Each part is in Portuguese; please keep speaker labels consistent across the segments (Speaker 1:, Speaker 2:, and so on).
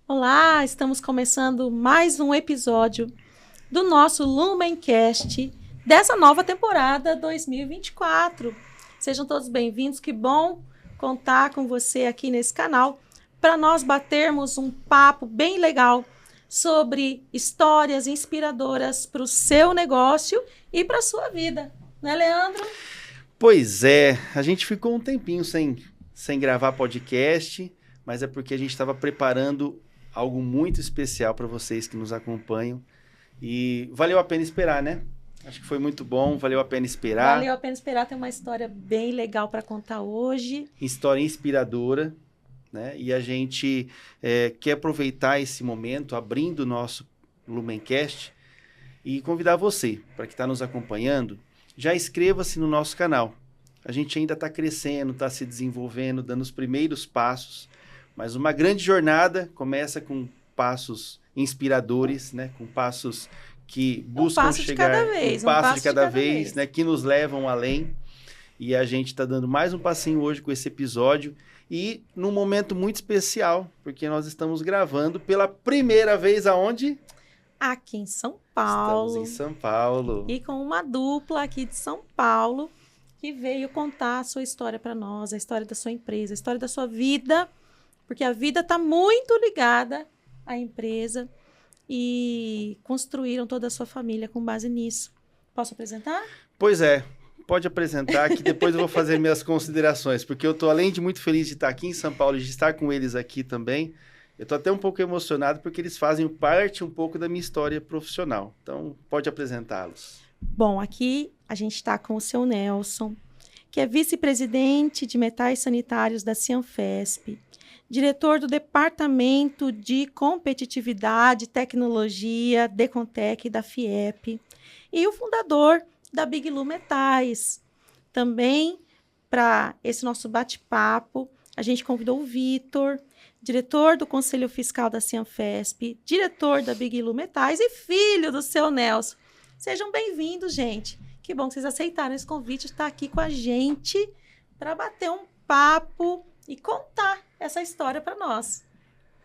Speaker 1: Olá, estamos começando mais um episódio do nosso Lumencast dessa nova temporada 2024. Sejam todos bem-vindos, que bom contar com você aqui nesse canal para nós batermos um papo bem legal sobre histórias inspiradoras para o seu negócio e para a sua vida, né, Leandro?
Speaker 2: Pois é, a gente ficou um tempinho sem gravar podcast, mas é porque a gente estava preparando algo muito especial para vocês que nos acompanham. E valeu a pena esperar, né? Acho que foi muito bom, valeu a pena esperar.
Speaker 1: Valeu a pena esperar, tem uma história bem legal para contar hoje.
Speaker 2: História inspiradora, né? E a gente quer aproveitar esse momento, abrindo o nosso Lumencast, e convidar você, para que está nos acompanhando, já inscreva-se no nosso canal. A gente ainda está crescendo, está se desenvolvendo, dando os primeiros passos, mas uma grande jornada começa com passos inspiradores, né? Com passos que buscam chegar...
Speaker 1: Um passo de cada vez,
Speaker 2: né? Que nos levam além. E a gente está dando mais um passinho hoje com esse episódio e num momento muito especial, porque nós estamos gravando pela primeira vez aonde?
Speaker 1: Aqui em São Paulo.
Speaker 2: Estamos em São Paulo.
Speaker 1: E com uma dupla aqui de São Paulo que veio contar a sua história para nós, a história da sua empresa, a história da sua vida, porque a vida está muito ligada à empresa e construíram toda a sua família com base nisso. Posso apresentar?
Speaker 2: Pois é, pode apresentar que depois eu vou fazer minhas considerações, porque eu estou além de muito feliz de estar aqui em São Paulo e de estar com eles aqui também. Eu estou até um pouco emocionado porque eles fazem parte um pouco da minha história profissional. Então, pode apresentá-los.
Speaker 1: Bom, aqui a gente está com o seu Nelson, que é vice-presidente de metais sanitários da Cianfesp, diretor do Departamento de Competitividade e Tecnologia, Decontec, da FIEP, e o fundador da Big Lu Metais. Também, para esse nosso bate-papo, a gente convidou o Vitor, diretor do Conselho Fiscal da Cianfesp, diretor da Big Lu Metais e filho do seu Nelson. Sejam bem-vindos, gente. Que bom que vocês aceitaram esse convite de estar aqui com a gente para bater um papo e contar essa história para nós.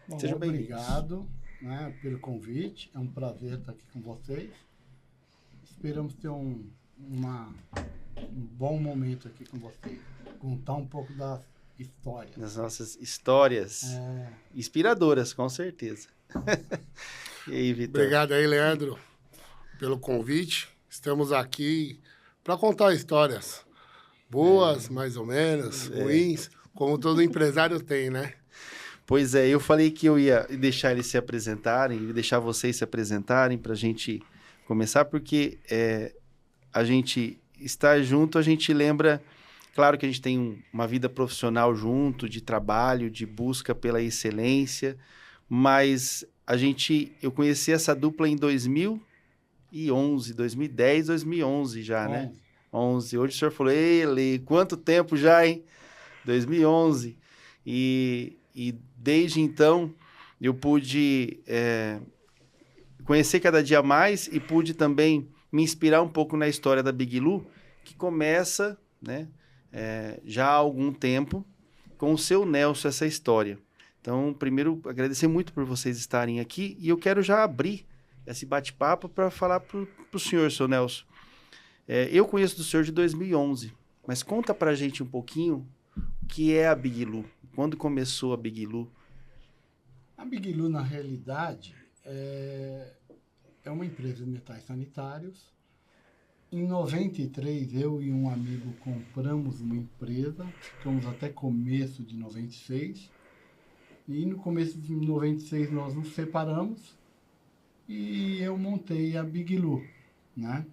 Speaker 3: Bom, obrigado, né, pelo convite. É um prazer estar aqui com vocês. Esperamos ter um bom momento aqui com vocês. Contar um pouco das histórias.
Speaker 2: Das nossas histórias inspiradoras, com certeza. E aí, Vitor?
Speaker 4: Obrigado aí, Leandro, pelo convite. Estamos aqui para contar histórias boas, mais ou menos, ruins, como todo empresário tem, né?
Speaker 2: Pois é, eu falei que eu ia deixar eles se apresentarem, deixar vocês se apresentarem para a gente começar, porque a gente estar junto, a gente lembra, claro que a gente tem uma vida profissional junto, de trabalho, de busca pela excelência, mas eu conheci essa dupla em 2011, 2010, 2011 já, né? 11. Hoje o senhor falou, ele, quanto tempo já, hein? 2011. E desde então eu pude conhecer cada dia mais e pude também me inspirar um pouco na história da Big Lu, que começa, né, já há algum tempo com o seu Nelson essa história. Então, primeiro, agradecer muito por vocês estarem aqui e eu quero já abrir esse bate-papo para falar para o senhor, seu Nelson. Eu conheço do senhor de 2011, mas conta para a gente um pouquinho o que é a Big Lu. Quando começou a Big Lu?
Speaker 3: A Big Lu, na realidade, é uma empresa de metais sanitários. Em 93, eu e um amigo compramos uma empresa, ficamos até começo de 96. E no começo de 96 nós nos separamos e eu montei a Big Lu, né?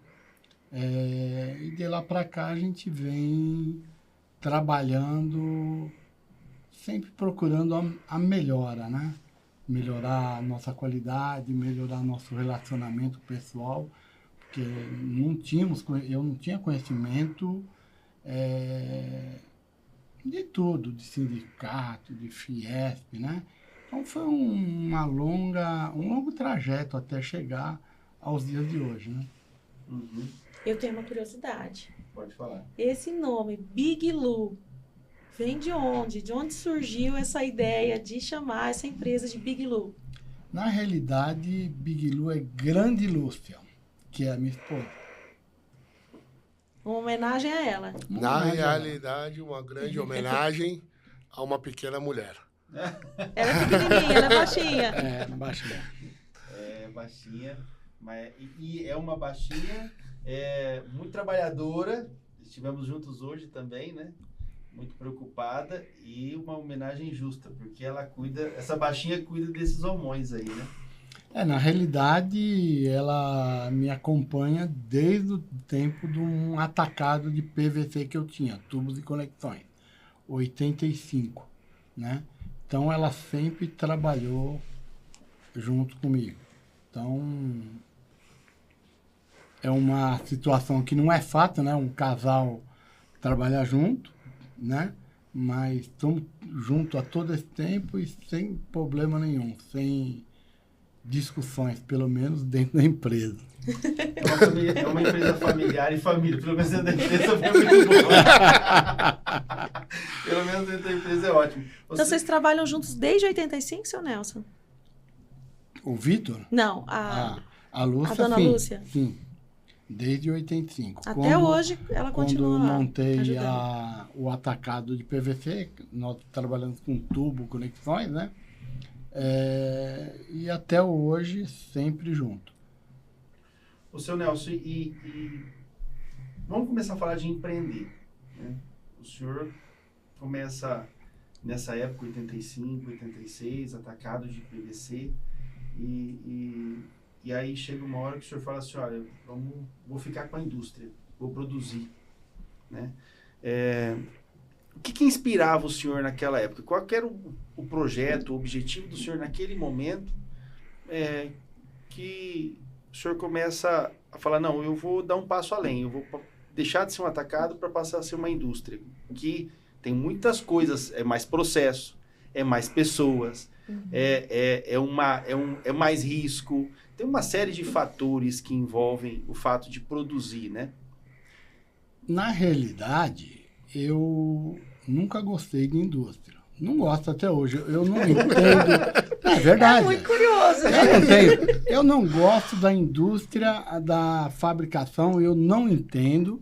Speaker 3: E de lá para cá a gente vem trabalhando, sempre procurando a melhora, né? Melhorar a nossa qualidade, melhorar nosso relacionamento pessoal, porque eu não tinha conhecimento de tudo, de sindicato, de Fiesp, né? Então foi um longo trajeto até chegar aos dias de hoje, né?
Speaker 1: Eu tenho uma curiosidade.
Speaker 2: Pode falar.
Speaker 1: Esse nome, Big Lu, vem de onde? De onde surgiu essa ideia de chamar essa empresa de Big Lu?
Speaker 3: Na realidade, Big Lu é Grande Lúcia, que é a minha esposa.
Speaker 1: Uma homenagem a ela.
Speaker 4: Na realidade, uma grande homenagem a uma pequena mulher.
Speaker 1: Ela é pequenininha, ela é baixinha.
Speaker 3: É, baixinha.
Speaker 2: É baixinha, mas, e é uma baixinha muito trabalhadora. Estivemos juntos hoje também, né? Muito preocupada e uma homenagem justa, porque ela cuida, essa baixinha cuida desses homões aí, né?
Speaker 3: Na realidade, ela me acompanha desde o tempo de um atacado de PVC que eu tinha, tubos e conexões, 85, né? Então, ela sempre trabalhou junto comigo. Então, é uma situação que não é fácil, né? Um casal trabalhar junto, né? Mas estamos juntos há todo esse tempo e sem problema nenhum, sem discussões, pelo menos dentro da empresa.
Speaker 2: É uma empresa familiar e família, pelo menos dentro da empresa foi muito boa. Pelo menos dentro da empresa é ótimo.
Speaker 1: Então, vocês trabalham juntos desde 85, seu Nelson?
Speaker 3: O Vitor?
Speaker 1: Não,
Speaker 3: A Lúcia,
Speaker 1: a dona
Speaker 3: sim,
Speaker 1: Lúcia.
Speaker 3: Sim, desde 85.
Speaker 1: Até hoje ela continua
Speaker 3: Quando eu montei
Speaker 1: ajudando.
Speaker 3: o atacado de PVC, nós trabalhamos com tubo, conexões, né? E até hoje, sempre junto.
Speaker 2: O seu Nelson, vamos começar a falar de empreender, né? O senhor começa nessa época, 85, 86, atacado de PVC, e aí chega uma hora que o senhor fala assim, olha, vou ficar com a indústria, vou produzir, né? O que inspirava o senhor naquela época? Qual que era o projeto, o objetivo do senhor naquele momento que o senhor começa a falar, não, eu vou dar um passo além, eu vou deixar de ser um atacado para passar a ser uma indústria, que tem muitas coisas, é mais processo, é mais pessoas, é mais risco, tem uma série de fatores que envolvem o fato de produzir, né?
Speaker 3: Na realidade, eu nunca gostei de indústria. Não gosto até hoje. Eu não entendo. É verdade.
Speaker 1: É muito curioso, né?
Speaker 3: Eu não gosto da indústria, da fabricação, eu não entendo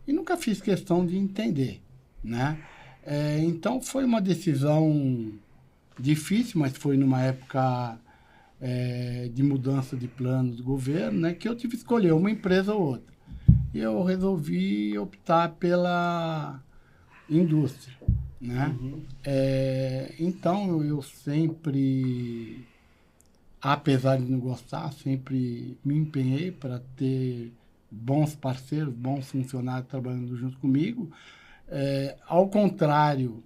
Speaker 3: e nunca fiz questão de entender, né? Então, foi uma decisão difícil, mas foi numa época de mudança de plano do governo, né? Que eu tive que escolher uma empresa ou outra. E eu resolvi optar pela indústria, né? Então, eu sempre, apesar de não gostar, sempre me empenhei para ter bons parceiros, bons funcionários trabalhando junto comigo. Ao contrário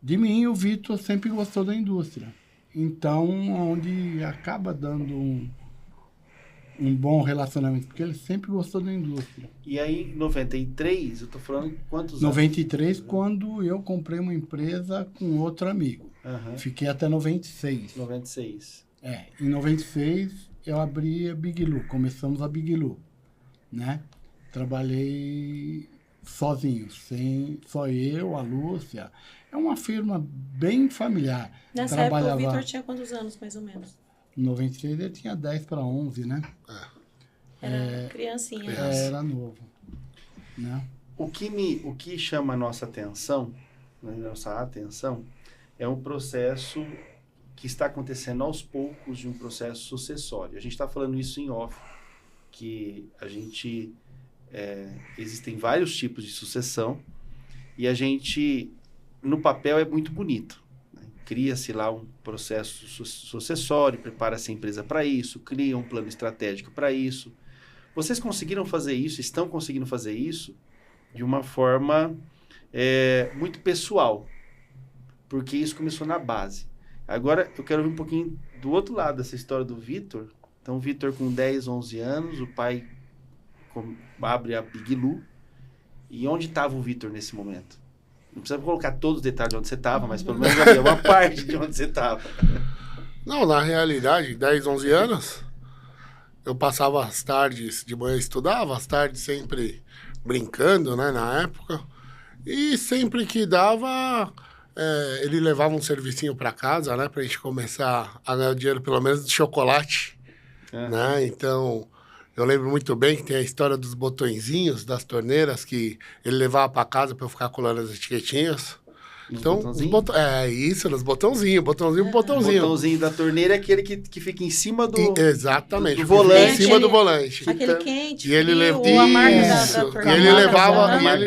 Speaker 3: de mim, o Vitor sempre gostou da indústria. Então, onde acaba dando um bom relacionamento, porque ele sempre gostou da indústria.
Speaker 2: E aí, em 93, eu tô falando quantos
Speaker 3: 93,
Speaker 2: anos?
Speaker 3: quando eu comprei uma empresa com outro amigo. Fiquei até 96.
Speaker 2: 96.
Speaker 3: Em 96, eu abri a Big Lu, começamos a Big Lu, né? Trabalhei sozinho, só eu, a Lúcia. É uma firma bem familiar.
Speaker 1: Nessa época, o Vitor tinha quantos anos, mais ou menos?
Speaker 3: Em 96, ele tinha 10 para 11, né?
Speaker 1: Era criancinha.
Speaker 3: Era novo, né?
Speaker 2: O que chama a nossa atenção, é um processo que está acontecendo aos poucos de um processo sucessório. A gente está falando isso em off, que a gente... existem vários tipos de sucessão e a gente, no papel, é muito bonito. Cria-se lá um processo sucessório, prepara-se a empresa para isso, cria um plano estratégico para isso. Vocês conseguiram fazer isso, estão conseguindo fazer isso de uma forma muito pessoal, porque isso começou na base. Agora, eu quero ver um pouquinho do outro lado dessa história do Vitor. Então, o Vitor com 10, 11 anos, o pai abre a Big Lu. E onde estava o Vitor nesse momento? Não precisa colocar todos os detalhes de onde você estava, mas pelo menos havia uma parte de onde você estava.
Speaker 4: Não, na realidade, 10, 11 anos, eu passava as tardes, de manhã estudava, as tardes sempre brincando, né, na época. E sempre que dava, ele levava um servicinho para casa, né? Pra gente começar a ganhar dinheiro, pelo menos de chocolate, né? Então, eu lembro muito bem que tem a história dos botõezinhos das torneiras que ele levava para casa para eu ficar colando as etiquetinhas. Então, nos botãozinhos, botãozinho.
Speaker 2: O botãozinho da torneira é aquele que fica em cima do...
Speaker 4: Exatamente.
Speaker 2: Do volante.
Speaker 4: Em cima do volante.
Speaker 1: Aquele quente,
Speaker 4: e ele
Speaker 1: frio, ou a marca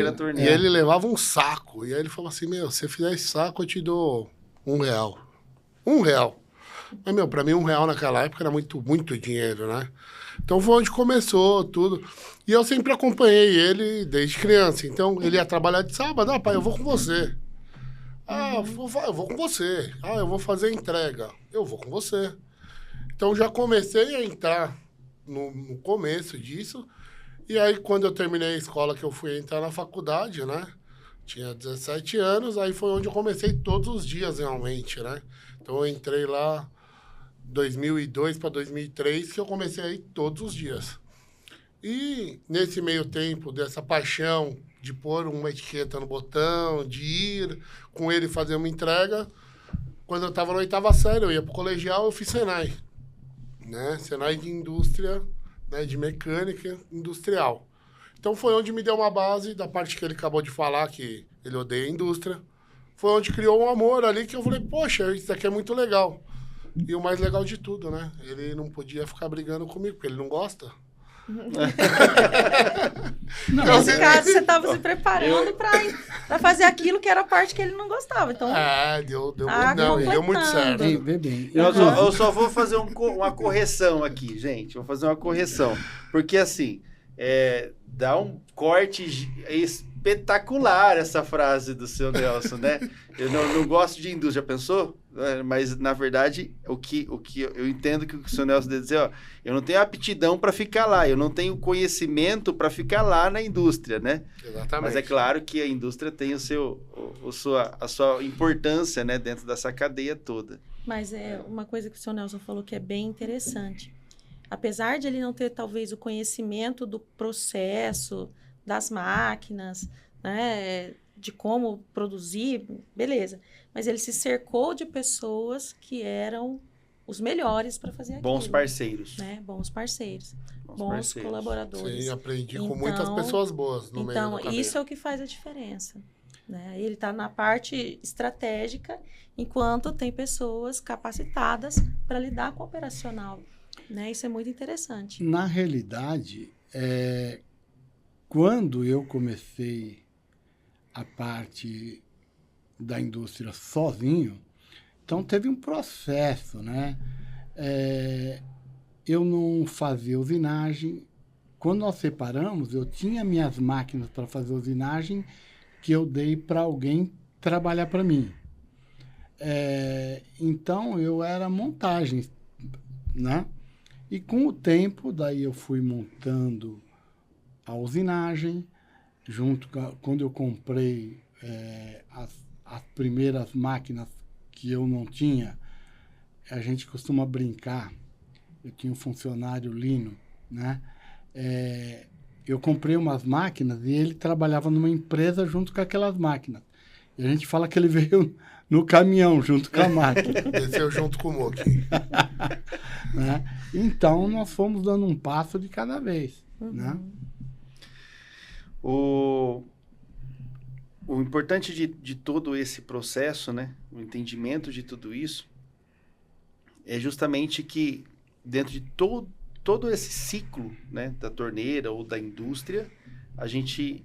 Speaker 1: da torneira.
Speaker 4: E ele levava um saco. E aí ele falou assim, se você fizer esse saco, eu te dou R$1. R$1. Mas, pra mim, R$1 naquela época era muito, muito dinheiro, né? Então, foi onde começou tudo. E eu sempre acompanhei ele desde criança. Então, ele ia trabalhar de sábado. Pai, eu vou com você. Eu vou com você. Eu vou fazer entrega. Eu vou com você. Então, já comecei a entrar no começo disso. E aí, quando eu terminei a escola, que eu fui entrar na faculdade, né? Tinha 17 anos, aí foi onde eu comecei todos os dias, realmente, né? Então, eu entrei lá 2002 para 2003, que eu comecei a ir todos os dias. E, nesse meio tempo, dessa paixão de pôr uma etiqueta no botão, de ir com ele fazer uma entrega. Quando eu estava na 8ª série, eu ia para o colegial, eu fiz Senai. Né? Senai de indústria, né? De mecânica industrial. Então, foi onde me deu uma base da parte que ele acabou de falar, que ele odeia a indústria. Foi onde criou um amor ali, que eu falei, poxa, isso aqui é muito legal. E o mais legal de tudo, né? Ele não podia ficar brigando comigo, porque ele não gosta.
Speaker 1: Nesse caso, você estava se preparando para fazer aquilo que era a parte que ele não gostava. Então,
Speaker 4: deu muito certo.
Speaker 2: Eu só vou fazer uma correção aqui, gente. Vou fazer uma correção. Porque, assim, dá um corte espetacular essa frase do seu Nelson, né? Eu não gosto de indústria, já pensou? Mas, na verdade, o que eu entendo que o seu Nelson deve dizer, eu não tenho aptidão para ficar lá, eu não tenho conhecimento para ficar lá na indústria, né?
Speaker 4: Exatamente.
Speaker 2: Mas é claro que a indústria tem a sua importância, né, dentro dessa cadeia toda.
Speaker 1: Mas é uma coisa que o seu Nelson falou que é bem interessante. Apesar de ele não ter, talvez, o conhecimento do processo, das máquinas, né, de como produzir, beleza. Mas ele se cercou de pessoas que eram os melhores para fazer aquilo.
Speaker 2: Bons parceiros.
Speaker 1: Né? Bons parceiros. Bons colaboradores.
Speaker 4: Sim, aprendi com muitas pessoas boas no meio do caminho.
Speaker 1: Então, isso é o que faz a diferença. Né? Ele está na parte estratégica, enquanto tem pessoas capacitadas para lidar com o operacional. Né? Isso é muito interessante.
Speaker 3: Na realidade, quando eu comecei a parte da indústria sozinho, então teve um processo, né? Eu não fazia usinagem. Quando nós separamos, eu tinha minhas máquinas para fazer usinagem que eu dei para alguém trabalhar para mim. Então, eu era montagem, né? E com o tempo, daí eu fui montando a usinagem, quando eu comprei as primeiras máquinas que eu não tinha, a gente costuma brincar, eu tinha um funcionário Lino, né? Eu comprei umas máquinas e ele trabalhava numa empresa junto com aquelas máquinas. E a gente fala que ele veio no caminhão junto com a máquina.
Speaker 4: Desceu junto com o Moki.
Speaker 3: Né? Então, nós fomos dando um passo de cada vez. Né?
Speaker 2: O importante de todo esse processo, né? O entendimento de tudo isso, é justamente que dentro de todo esse ciclo, né, da torneira ou da indústria, a gente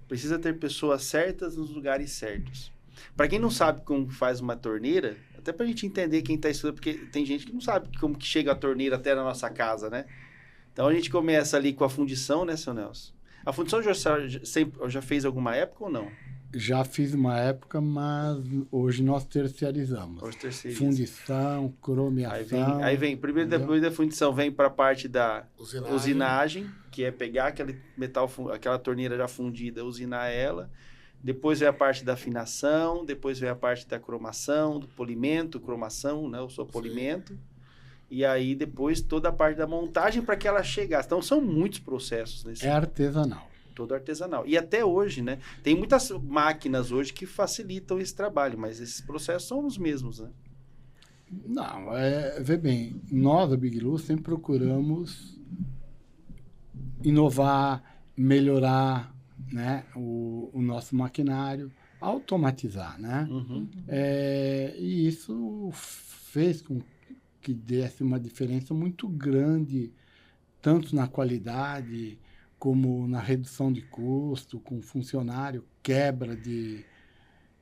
Speaker 2: precisa ter pessoas certas nos lugares certos. Para quem não sabe como faz uma torneira, até para a gente entender quem está estudando, porque tem gente que não sabe como que chega a torneira até na nossa casa, né? Então, a gente começa ali com a fundição, né, seu Nelson? A fundição já fez alguma época ou não?
Speaker 3: Já fiz uma época, mas hoje nós terceirizamos. Fundição, cromeação.
Speaker 2: Aí vem primeiro, depois da fundição, vem para a parte da usinagem, que é pegar aquele aquela torneira já fundida, usinar ela. Depois vem a parte da afinação, depois vem a parte da cromação, do polimento, cromação, né, o seu polimento. E aí depois toda a parte da montagem para que ela chegasse. Então são muitos processos nesse.
Speaker 3: É artesanal.
Speaker 2: todo artesanal. E até hoje, né? Tem muitas máquinas hoje que facilitam esse trabalho, mas esses processos são os mesmos, né?
Speaker 3: Não, vê bem, nós, a Biglu, sempre procuramos inovar, melhorar, né, o nosso maquinário, automatizar, né?
Speaker 2: Uhum.
Speaker 3: E isso fez com que desse uma diferença muito grande, tanto na qualidade, como na redução de custo, com funcionário, quebra de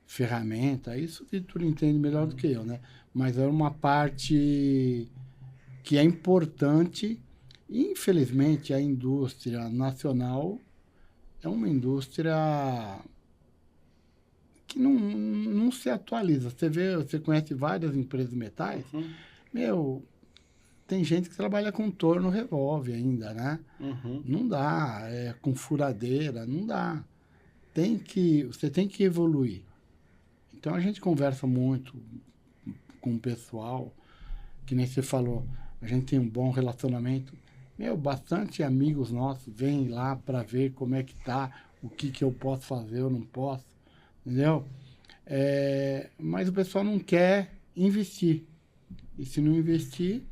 Speaker 3: ferramenta. Isso o Vitor entende melhor do que eu, né? Mas é uma parte que é importante. Infelizmente, a indústria nacional é uma indústria que não se atualiza. Você conhece várias empresas de metais, meu, tem gente que trabalha com torno revólver ainda, né? Não dá, com furadeira, não dá. Você tem que evoluir. Então, a gente conversa muito com o pessoal, que nem você falou, a gente tem um bom relacionamento. Meu, bastante amigos nossos vêm lá para ver como é que tá, o que eu posso fazer, eu não posso, entendeu? Mas o pessoal não quer investir. E se não investir...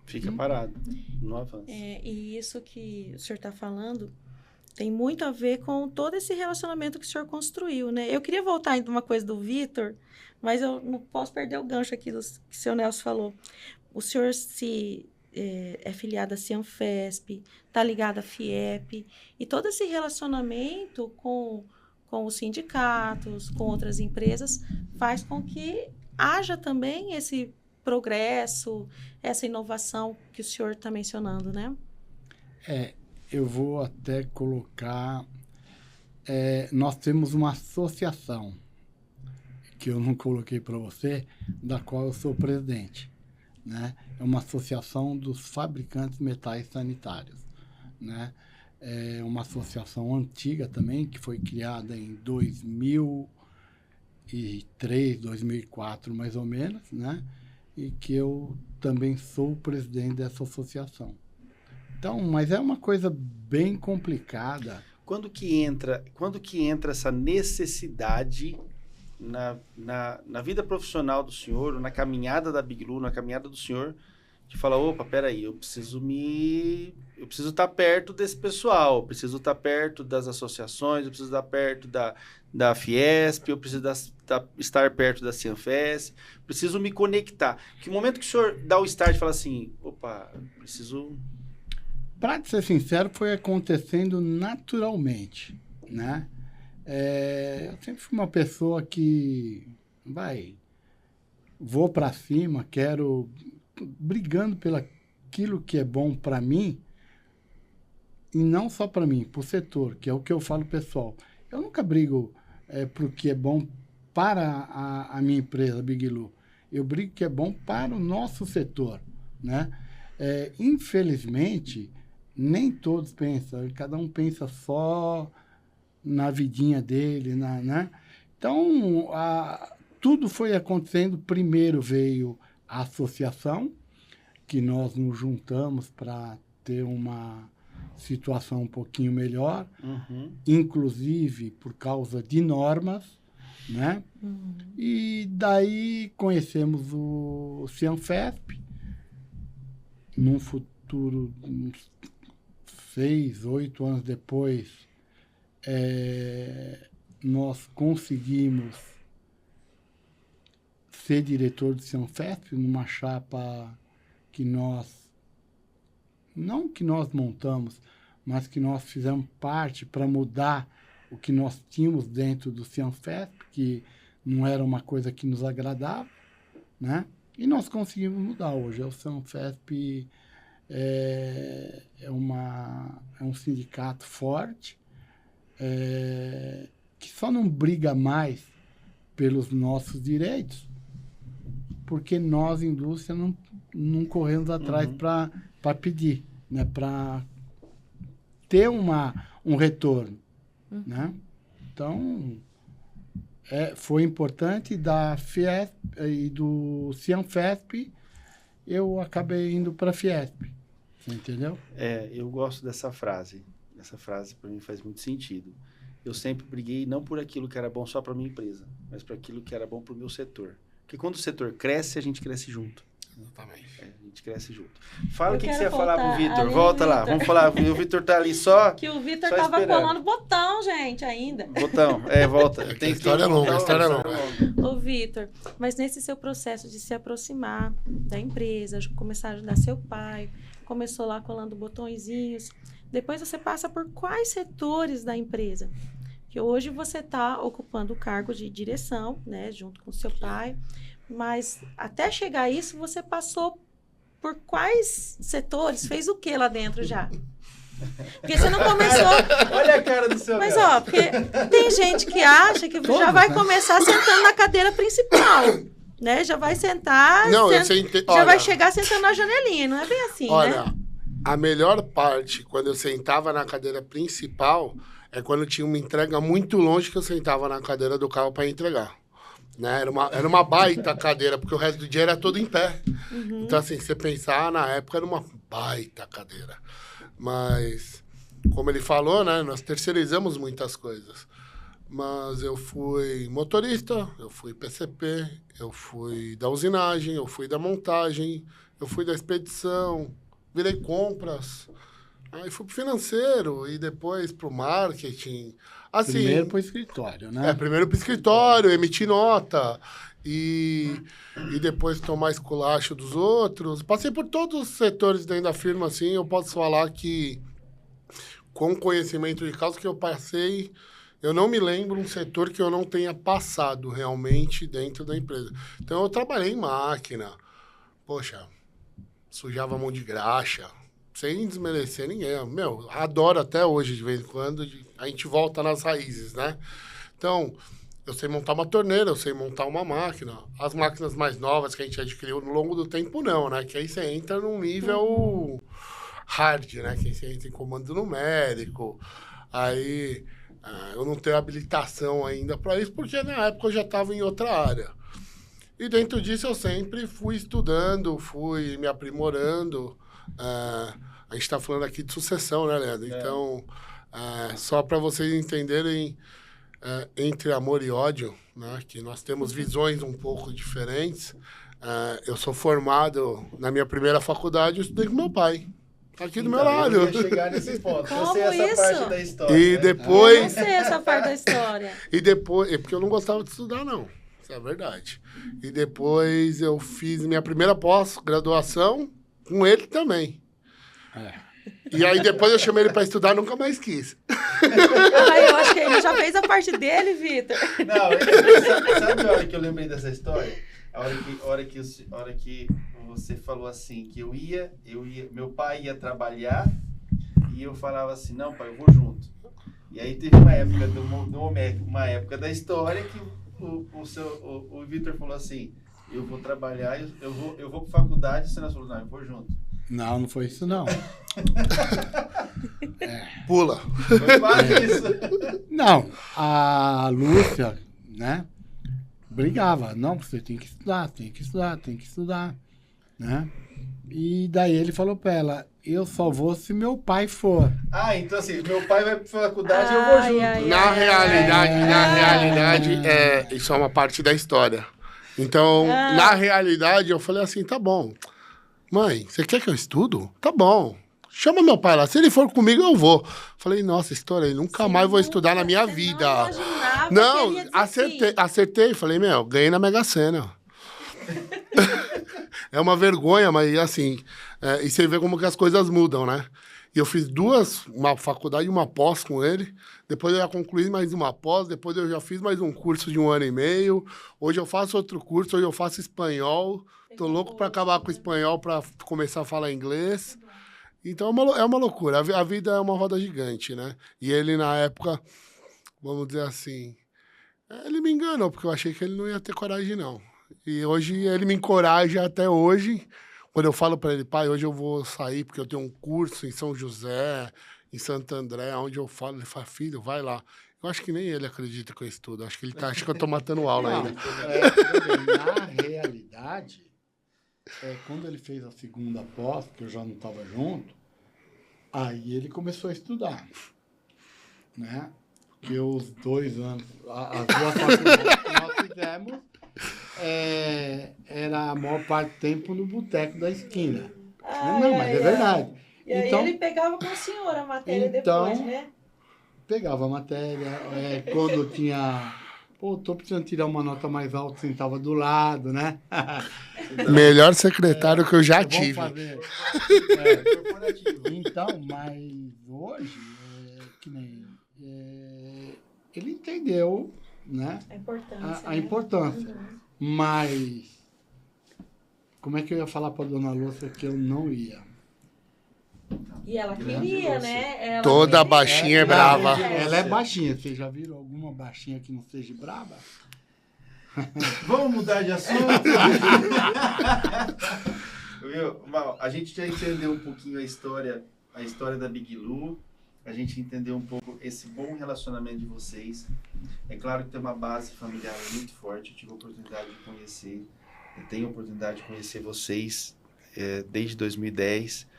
Speaker 2: Fica parado, não avança.
Speaker 1: E isso que o senhor está falando tem muito a ver com todo esse relacionamento que o senhor construiu, né? Eu queria voltar em uma coisa do Vitor, mas eu não posso perder o gancho aqui que o seu Nelson falou. O senhor é filiado à Cianfesp, está ligado à FIEP, e todo esse relacionamento com os sindicatos, com outras empresas, faz com que haja também esse progresso, essa inovação que o senhor está mencionando, né?
Speaker 3: Eu vou até colocar... nós temos uma associação, que eu não coloquei para você, da qual eu sou presidente, né? É uma associação dos fabricantes de metais sanitários, né? É uma associação antiga também, que foi criada em 2003, 2004, mais ou menos, né? E que eu também sou o presidente dessa associação. Então, mas é uma coisa bem complicada.
Speaker 2: Quando que entra essa necessidade na vida profissional do senhor, ou na caminhada da Biglu, na caminhada do senhor, de falar, opa, peraí, eu preciso estar perto desse pessoal, eu preciso estar perto das associações, eu preciso estar perto da Fiesp, eu preciso estar perto da Cianfesp, preciso me conectar. Que momento que o senhor dá o start e fala assim, opa, preciso...
Speaker 3: Para ser sincero, foi acontecendo naturalmente, né? Eu sempre fui uma pessoa que vou para cima, quero brigando pelo aquilo que é bom para mim, e não só para mim, para o setor, que é o que eu falo pessoal. Eu nunca brigo para o que é bom para a minha empresa, Biglu. Eu brigo que é bom para o nosso setor, né? Infelizmente, nem todos pensam, cada um pensa só na vidinha dele, né? Então, tudo foi acontecendo. Primeiro veio a associação, que nós nos juntamos para ter uma situação um pouquinho melhor, inclusive por causa de normas, né? E daí conhecemos o Cianfesp. Num futuro, uns 6, 8 anos depois, nós conseguimos ser diretor do Cianfesp numa chapa que não que nós montamos, mas que nós fizemos parte para mudar o que nós tínhamos dentro do Cianfesp, que não era uma coisa que nos agradava, né? E nós conseguimos mudar hoje. O Cianfesp é um sindicato forte, que só não briga mais pelos nossos direitos, porque nós, indústria, não corremos atrás para pedir, né? Para ter um retorno, né? Então, foi importante da Fiesp e do Cianfesp, eu acabei indo para a Fiesp, entendeu?
Speaker 2: Eu gosto dessa frase Essa frase para mim faz muito sentido. Eu sempre briguei não por aquilo que era bom só para minha empresa, mas por aquilo que era bom para o meu setor. Porque quando o setor cresce, a gente cresce junto.
Speaker 4: Exatamente.
Speaker 2: A gente cresce junto. Fala
Speaker 1: Eu
Speaker 2: o que
Speaker 1: quero
Speaker 2: você ia falar pro
Speaker 1: voltar
Speaker 2: Vitor.
Speaker 1: ali,
Speaker 2: Volta lá,
Speaker 1: Vitor.
Speaker 2: vamos falar. O Vitor tá ali só.
Speaker 1: Que o Vitor
Speaker 2: só
Speaker 1: tava
Speaker 2: esperando.
Speaker 1: colando botão, gente, ainda.
Speaker 2: Botão, volta.
Speaker 4: que a história é longa, a história é longa.
Speaker 1: Ô, Vitor, mas nesse seu processo de se aproximar da empresa, de começar a ajudar seu pai, começou lá colando botõezinhos, depois você passa por quais setores da empresa? Que hoje você está ocupando o cargo de direção, né, junto com seu pai, mas até chegar a isso, você passou por quais setores? Fez o que lá dentro já? Porque você não começou...
Speaker 2: Olha a cara do seu
Speaker 1: Mas,
Speaker 2: cara.
Speaker 1: ó, porque tem gente que acha que já vai começar sentando na cadeira principal, né? Já vai sentar...
Speaker 4: Não,
Speaker 1: já vai chegar sentando na janelinha, não é bem assim,
Speaker 4: olha,
Speaker 1: né?
Speaker 4: a melhor parte, quando eu sentava na cadeira principal, é quando tinha uma entrega muito longe que eu sentava na cadeira do carro para entregar. Né? Era uma baita cadeira, porque o resto do dia era todo em pé.
Speaker 1: Uhum.
Speaker 4: Então, assim, você pensar, na época era uma baita cadeira. Mas, como ele falou, né, nós terceirizamos muitas coisas. Mas eu fui motorista, eu fui PCP, eu fui da usinagem, eu fui da montagem, eu fui da expedição, virei compras. Aí fui pro financeiro e depois pro marketing. Assim,
Speaker 3: Primeiro pro escritório, né?
Speaker 4: Primeiro pro escritório, emitir nota e depois tomar esculacho dos outros. Passei por todos os setores dentro da firma, assim, eu posso falar que com conhecimento de causa que eu passei, eu não me lembro um setor que eu não tenha passado realmente dentro da empresa. Então, eu trabalhei em máquina, poxa, sujava a mão de graxa, sem desmerecer ninguém. Meu, adoro até hoje, de vez em quando, a gente volta nas raízes, né? Então, eu sei montar uma torneira, eu sei montar uma máquina. As máquinas mais novas que a gente adquiriu no longo do tempo, não, né? Que aí você entra num nível hard, né? Que aí você entra em comando numérico. Aí, eu não tenho habilitação ainda para isso, porque na época eu já estava em outra área. E dentro disso eu sempre fui estudando, fui me aprimorando. A gente está falando aqui de sucessão, né, Leandro? Então, só para vocês entenderem, entre amor e ódio, né, que nós temos visões um pouco diferentes. Eu sou formado na minha primeira faculdade, eu estudei com meu pai. Tá aqui do meu lado.
Speaker 2: Eu ia chegar nesse ponto.
Speaker 1: Como
Speaker 2: eu sei essa
Speaker 1: isso?
Speaker 2: parte da história.
Speaker 4: E
Speaker 2: né?
Speaker 4: depois...
Speaker 1: Eu não sei essa parte da história.
Speaker 4: E depois... Porque eu não gostava de estudar, não. Isso é verdade. E depois eu fiz minha primeira pós-graduação com ele também. E aí depois eu chamei ele para estudar, nunca mais quis.
Speaker 1: Eu acho que ele já fez a parte dele, Vitor.
Speaker 2: Não, sabe a hora que eu lembrei dessa história? A hora que você falou assim, que eu ia, meu pai ia trabalhar e eu falava assim, não, pai, eu vou junto. E aí teve uma época uma época da história que o Vitor falou assim, eu vou trabalhar, eu vou pra faculdade, e você falou, não, eu vou junto.
Speaker 3: Não, não foi isso, não.
Speaker 4: Pula.
Speaker 2: Foi quase isso.
Speaker 3: Não, a Lúcia, né, brigava. Não, você tem que estudar, tem que estudar, tem que estudar, né? E daí ele falou pra ela, eu só vou se meu pai for.
Speaker 2: Então assim, meu pai vai pra faculdade e eu vou junto.
Speaker 4: Na realidade, isso é uma parte da história. Então, na realidade, eu falei assim, tá bom. Mãe, você quer que eu estudo? Tá bom. Chama meu pai lá. Se ele for comigo, eu vou. Falei, nossa, história aí, nunca mais vou estudar na minha vida. Não, acertei. Falei, ganhei na Mega Sena. É uma vergonha, mas assim, e você vê como que as coisas mudam, né? E eu fiz uma faculdade e uma pós com ele. Depois eu já concluí mais uma pós. Depois eu já fiz mais um curso de 1 ano e meio. Hoje eu faço outro curso. Hoje eu faço espanhol. Tô louco para acabar com o espanhol para começar a falar inglês. Então é uma loucura. A vida é uma roda gigante, né? E ele, na época, vamos dizer assim, ele me enganou, porque eu achei que ele não ia ter coragem, não. E hoje ele me encoraja até hoje. Quando eu falo para ele, pai, hoje eu vou sair porque eu tenho um curso em São José, em Santo André, onde eu falo, ele fala, filho, vai lá. Eu acho que nem ele acredita que eu estudo. Acho que acha que eu tô matando aula ainda.
Speaker 3: Na realidade, quando ele fez a segunda pós, que eu já não estava junto, aí ele começou a estudar. né? Porque os 2 anos, as 2 faculdades que nós fizemos, era a maior parte do tempo no boteco da esquina. Não, mas é verdade.
Speaker 1: E aí
Speaker 3: então,
Speaker 1: ele pegava com o senhor a matéria
Speaker 3: então,
Speaker 1: depois, né?
Speaker 3: Pegava a matéria, quando tinha... Pô, tô precisando tirar uma nota mais alta, sentava do lado, né?
Speaker 4: Melhor secretário que eu já tive.
Speaker 3: Fazer. Então, mas hoje, que nem... ele entendeu, né? A importância.
Speaker 1: Uhum.
Speaker 3: Mas, como é que eu ia falar pra dona Lúcia que eu não ia?
Speaker 1: E ela queria, né? Ela
Speaker 4: Toda
Speaker 1: queria.
Speaker 4: baixinha é brava.
Speaker 3: Ela é baixinha. Vocês já viram alguma baixinha que não seja brava?
Speaker 2: Vamos mudar de assunto. Viu? Mal, a gente já entendeu um pouquinho a história da Big Lu. A gente entendeu um pouco esse bom relacionamento de vocês. É claro que tem uma base familiar muito forte. Eu tive a oportunidade de conhecer. Eu tenho a oportunidade de conhecer vocês desde 2010.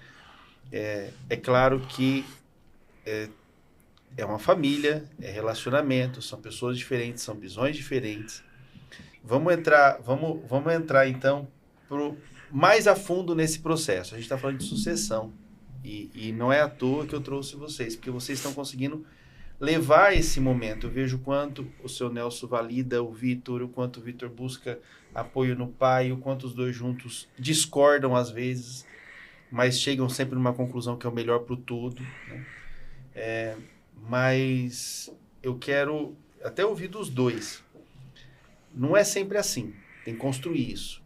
Speaker 2: É claro que é uma família, é relacionamento, são pessoas diferentes, são visões diferentes. Vamos entrar então mais a fundo nesse processo. A gente está falando de sucessão e não é à toa que eu trouxe vocês, porque vocês estão conseguindo levar esse momento. Eu vejo o quanto o seu Nelson valida o Vitor, o quanto o Vitor busca apoio no pai, o quanto os dois juntos discordam às vezes, mas chegam sempre numa conclusão que é o melhor para o todo, né? Mas eu quero até ouvir dos dois. Não é sempre assim, tem que construir isso.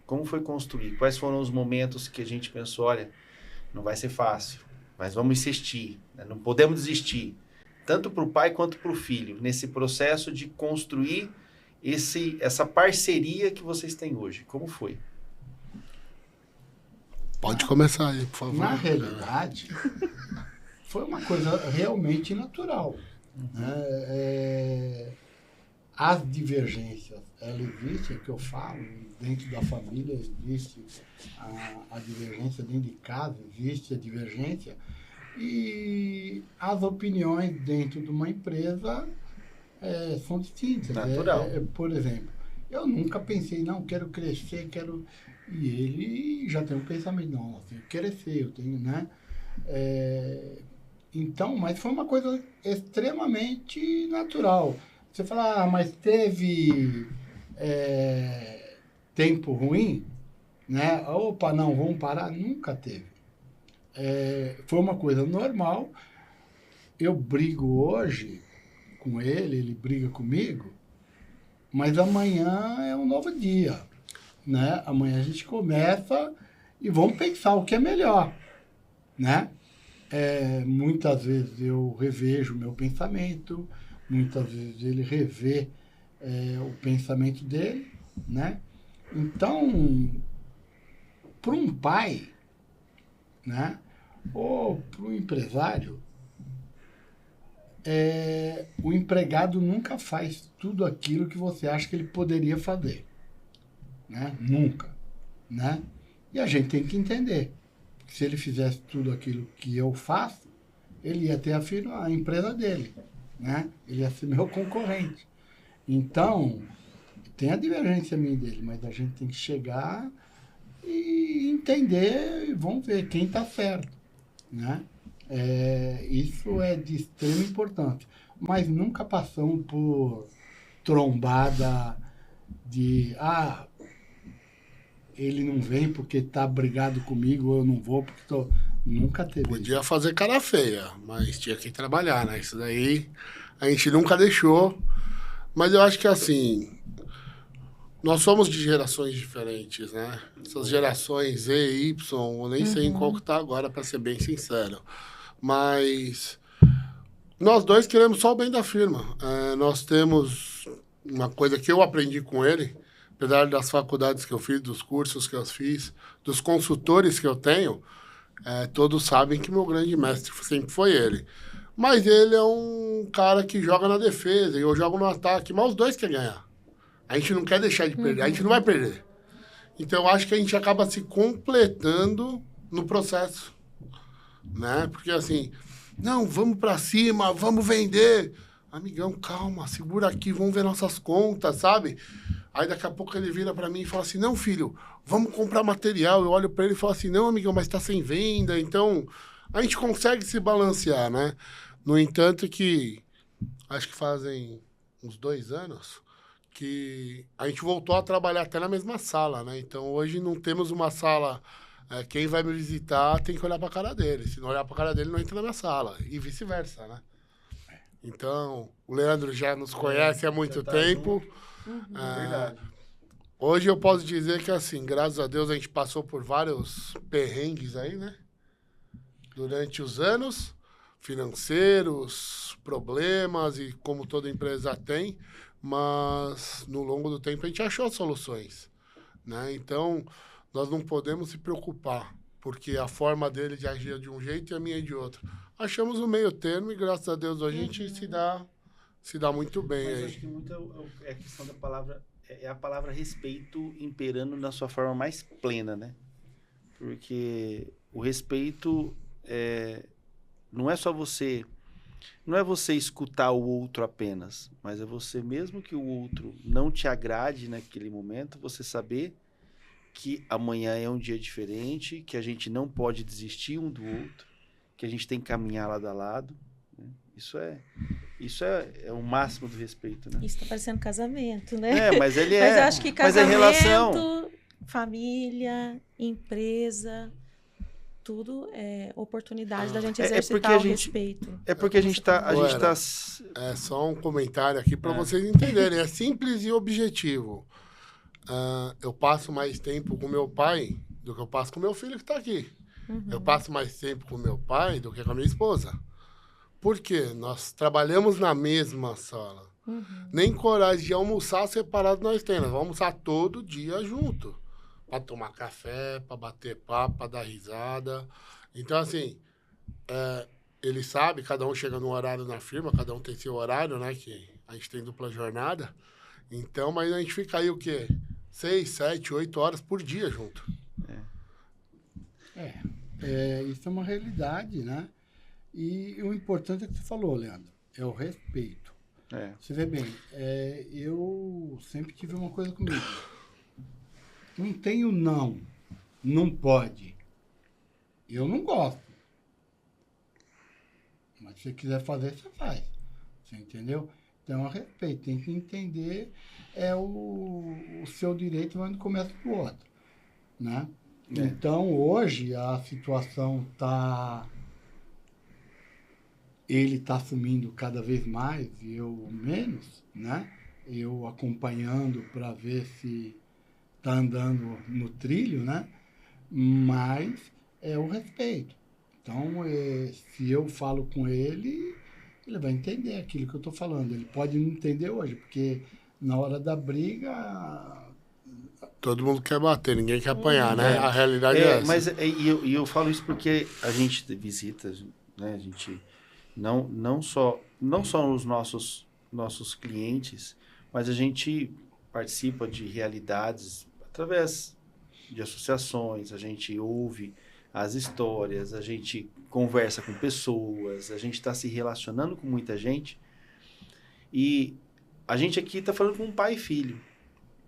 Speaker 2: Como foi construir? Quais foram os momentos que a gente pensou, olha, não vai ser fácil, mas vamos insistir, né? Não podemos desistir, tanto para o pai quanto para o filho, nesse processo de construir essa parceria que vocês têm hoje. Como foi?
Speaker 4: Pode começar aí, por favor.
Speaker 3: Na realidade, foi uma coisa realmente natural. Né? As divergências, ela existe, é o que eu falo, dentro da família existe a divergência, dentro de casa existe a divergência, e as opiniões dentro de uma empresa são distintas.
Speaker 2: Natural.
Speaker 3: Por exemplo, eu nunca pensei, não, quero crescer, E ele já tem um pensamento, não, eu tenho que crescer, eu tenho, né? Então, mas foi uma coisa extremamente natural. Você fala, mas teve tempo ruim, né? Opa, não, vamos parar. Nunca teve. Foi uma coisa normal. Eu brigo hoje com ele briga comigo, mas amanhã é um novo dia, né? Amanhã a gente começa e vamos pensar o que é melhor, né? Muitas vezes eu revejo o meu pensamento, muitas vezes ele revê o pensamento dele, né? Então, para um pai, né? Ou para um empresário, o empregado nunca faz tudo aquilo que você acha que ele poderia fazer, né? Nunca, né? E a gente tem que entender que se ele fizesse tudo aquilo que eu faço, ele ia ter a empresa dele, né? Ele ia ser meu concorrente. Então, tem a divergência minha dele, mas a gente tem que chegar e entender, e vamos ver quem está certo, né? Isso é de extrema importância. Mas nunca passamos por trombada de ele não vem porque está brigado comigo, ou eu não vou porque estou... Nunca teve.
Speaker 4: Podia fazer cara feia, mas tinha que trabalhar, né? Isso daí a gente nunca deixou. Mas eu acho que assim, nós somos de gerações diferentes, né? Essas gerações Z e Y, eu nem sei em qual que tá agora, para ser bem sincero. Mas nós dois queremos só o bem da firma. Nós temos uma coisa que eu aprendi com ele, apesar das faculdades que eu fiz, dos cursos que eu fiz, dos consultores que eu tenho, todos sabem que meu grande mestre sempre foi ele. Mas ele é um cara que joga na defesa e eu jogo no ataque, mas os dois querem ganhar. A gente não quer deixar de perder, a gente não vai perder. Então, eu acho que a gente acaba se completando no processo, né? Porque, assim, Não, vamos para cima, vamos vender. Amigão, calma, segura aqui, vamos ver nossas contas, sabe? Aí daqui a pouco ele vira para mim e fala assim, não, filho, vamos comprar material. Eu olho para ele e falo assim, não, amigão, mas tá sem venda. Então, a gente consegue se balancear, né? No entanto que, acho que fazem uns 2 anos, que a gente voltou a trabalhar até na mesma sala, né? Então, hoje não temos uma sala... quem vai me visitar tem que olhar para a cara dele. Se não olhar para a cara dele, não entra na minha sala. E vice-versa, né? Então, o Leandro já nos conhece há muito tempo.
Speaker 2: Verdade.
Speaker 4: Hoje eu posso dizer que, assim, graças a Deus, a gente passou por vários perrengues aí, né? Durante os anos, financeiros, problemas, e como toda empresa tem, mas no longo do tempo a gente achou soluções, né? Então, nós não podemos se preocupar, porque a forma dele de agir é de um jeito e a minha é de outro. Achamos o meio termo e, graças a Deus, a gente se dá muito bem.
Speaker 2: Mas
Speaker 4: aí.
Speaker 2: acho que muito é a questão da palavra, é a palavra respeito imperando na sua forma mais plena, né? Porque o respeito não é só você, não é você escutar o outro apenas, mas é você, mesmo que o outro não te agrade naquele momento, você saber que amanhã é um dia diferente, que a gente não pode desistir um do outro, que a gente tem que caminhar lado a lado, né? Isso é o máximo do respeito, né?
Speaker 1: Isso tá parecendo casamento, né?
Speaker 2: Mas ele
Speaker 1: Mas eu acho que casamento,
Speaker 2: relação...
Speaker 1: família, empresa, tudo é oportunidade da gente
Speaker 2: porque
Speaker 1: exercitar
Speaker 2: a
Speaker 1: o
Speaker 2: gente-
Speaker 1: respeito.
Speaker 2: É porque a gente tá...
Speaker 4: É só um comentário aqui para vocês entenderem. É simples e objetivo. Eu passo mais tempo com meu pai do que eu passo com meu filho que está aqui. Eu passo mais tempo com meu pai do que com a minha esposa. Por quê? Nós trabalhamos na mesma sala. Nem coragem de almoçar separado nós temos. Nós vamos almoçar todo dia junto. Para tomar café, para bater papo, para dar risada. Então, assim, ele sabe, cada um chega num horário na firma, cada um tem seu horário, né? Que a gente tem dupla jornada. Então, mas a gente fica aí o quê? 6, 7, 8 horas por dia junto.
Speaker 3: Isso é uma realidade, né? E o importante é que você falou, Leandro, é o respeito. Você vê bem, eu sempre tive uma coisa comigo. Não tenho não pode. Eu não gosto. Mas se você quiser fazer, você faz. Você entendeu? Então, a respeito, tem que entender o seu direito onde começa do outro, né? Então, hoje, a situação ele está assumindo cada vez mais e eu menos, né? Eu acompanhando para ver se está andando no trilho, né? Mas é o respeito. Então, se eu falo com ele, ele vai entender aquilo que eu estou falando. Ele pode não entender hoje, porque na hora da briga...
Speaker 4: Todo mundo quer bater, ninguém quer apanhar, né? A realidade é essa.
Speaker 2: Mas eu falo isso porque a gente visita, né? A gente não só os nossos clientes, mas a gente participa de realidades através de associações, a gente ouve as histórias, a gente conversa com pessoas, a gente está se relacionando com muita gente. E a gente aqui está falando com um pai e filho,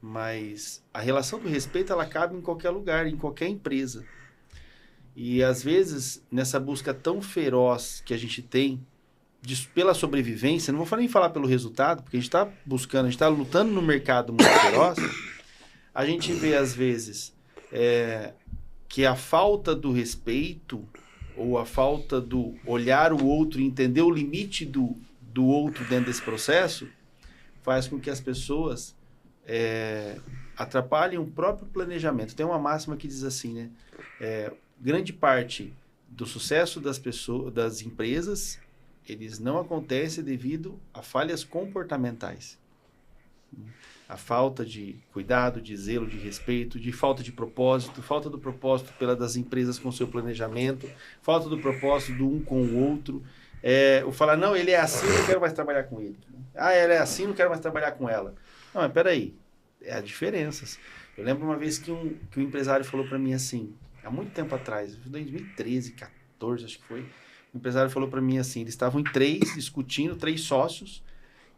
Speaker 2: mas a relação do respeito, ela cabe em qualquer lugar, em qualquer empresa. E às vezes, nessa busca tão feroz que a gente tem pela sobrevivência, não vou nem falar pelo resultado, porque a gente está buscando, a gente está lutando no mercado muito feroz, a gente vê às vezes que a falta do respeito ou a falta do olhar o outro e entender o limite do outro dentro desse processo faz com que as pessoas atrapalhem o próprio planejamento. Tem uma máxima que diz assim, né? Grande parte do sucesso das empresas, eles não acontecem devido a falhas comportamentais. A falta de cuidado, de zelo, de respeito, de falta de propósito, falta do propósito das empresas com seu planejamento, falta do propósito do um com o outro. O falar, não, ele é assim, não quero mais trabalhar com ele. Ah, ela é assim, não quero mais trabalhar com ela. Não, mas peraí, há diferenças. Eu lembro uma vez que um empresário falou para mim assim, há muito tempo atrás, em 2013, 14, acho que foi, O empresário falou para mim assim, eles estavam em 3, discutindo, 3 sócios.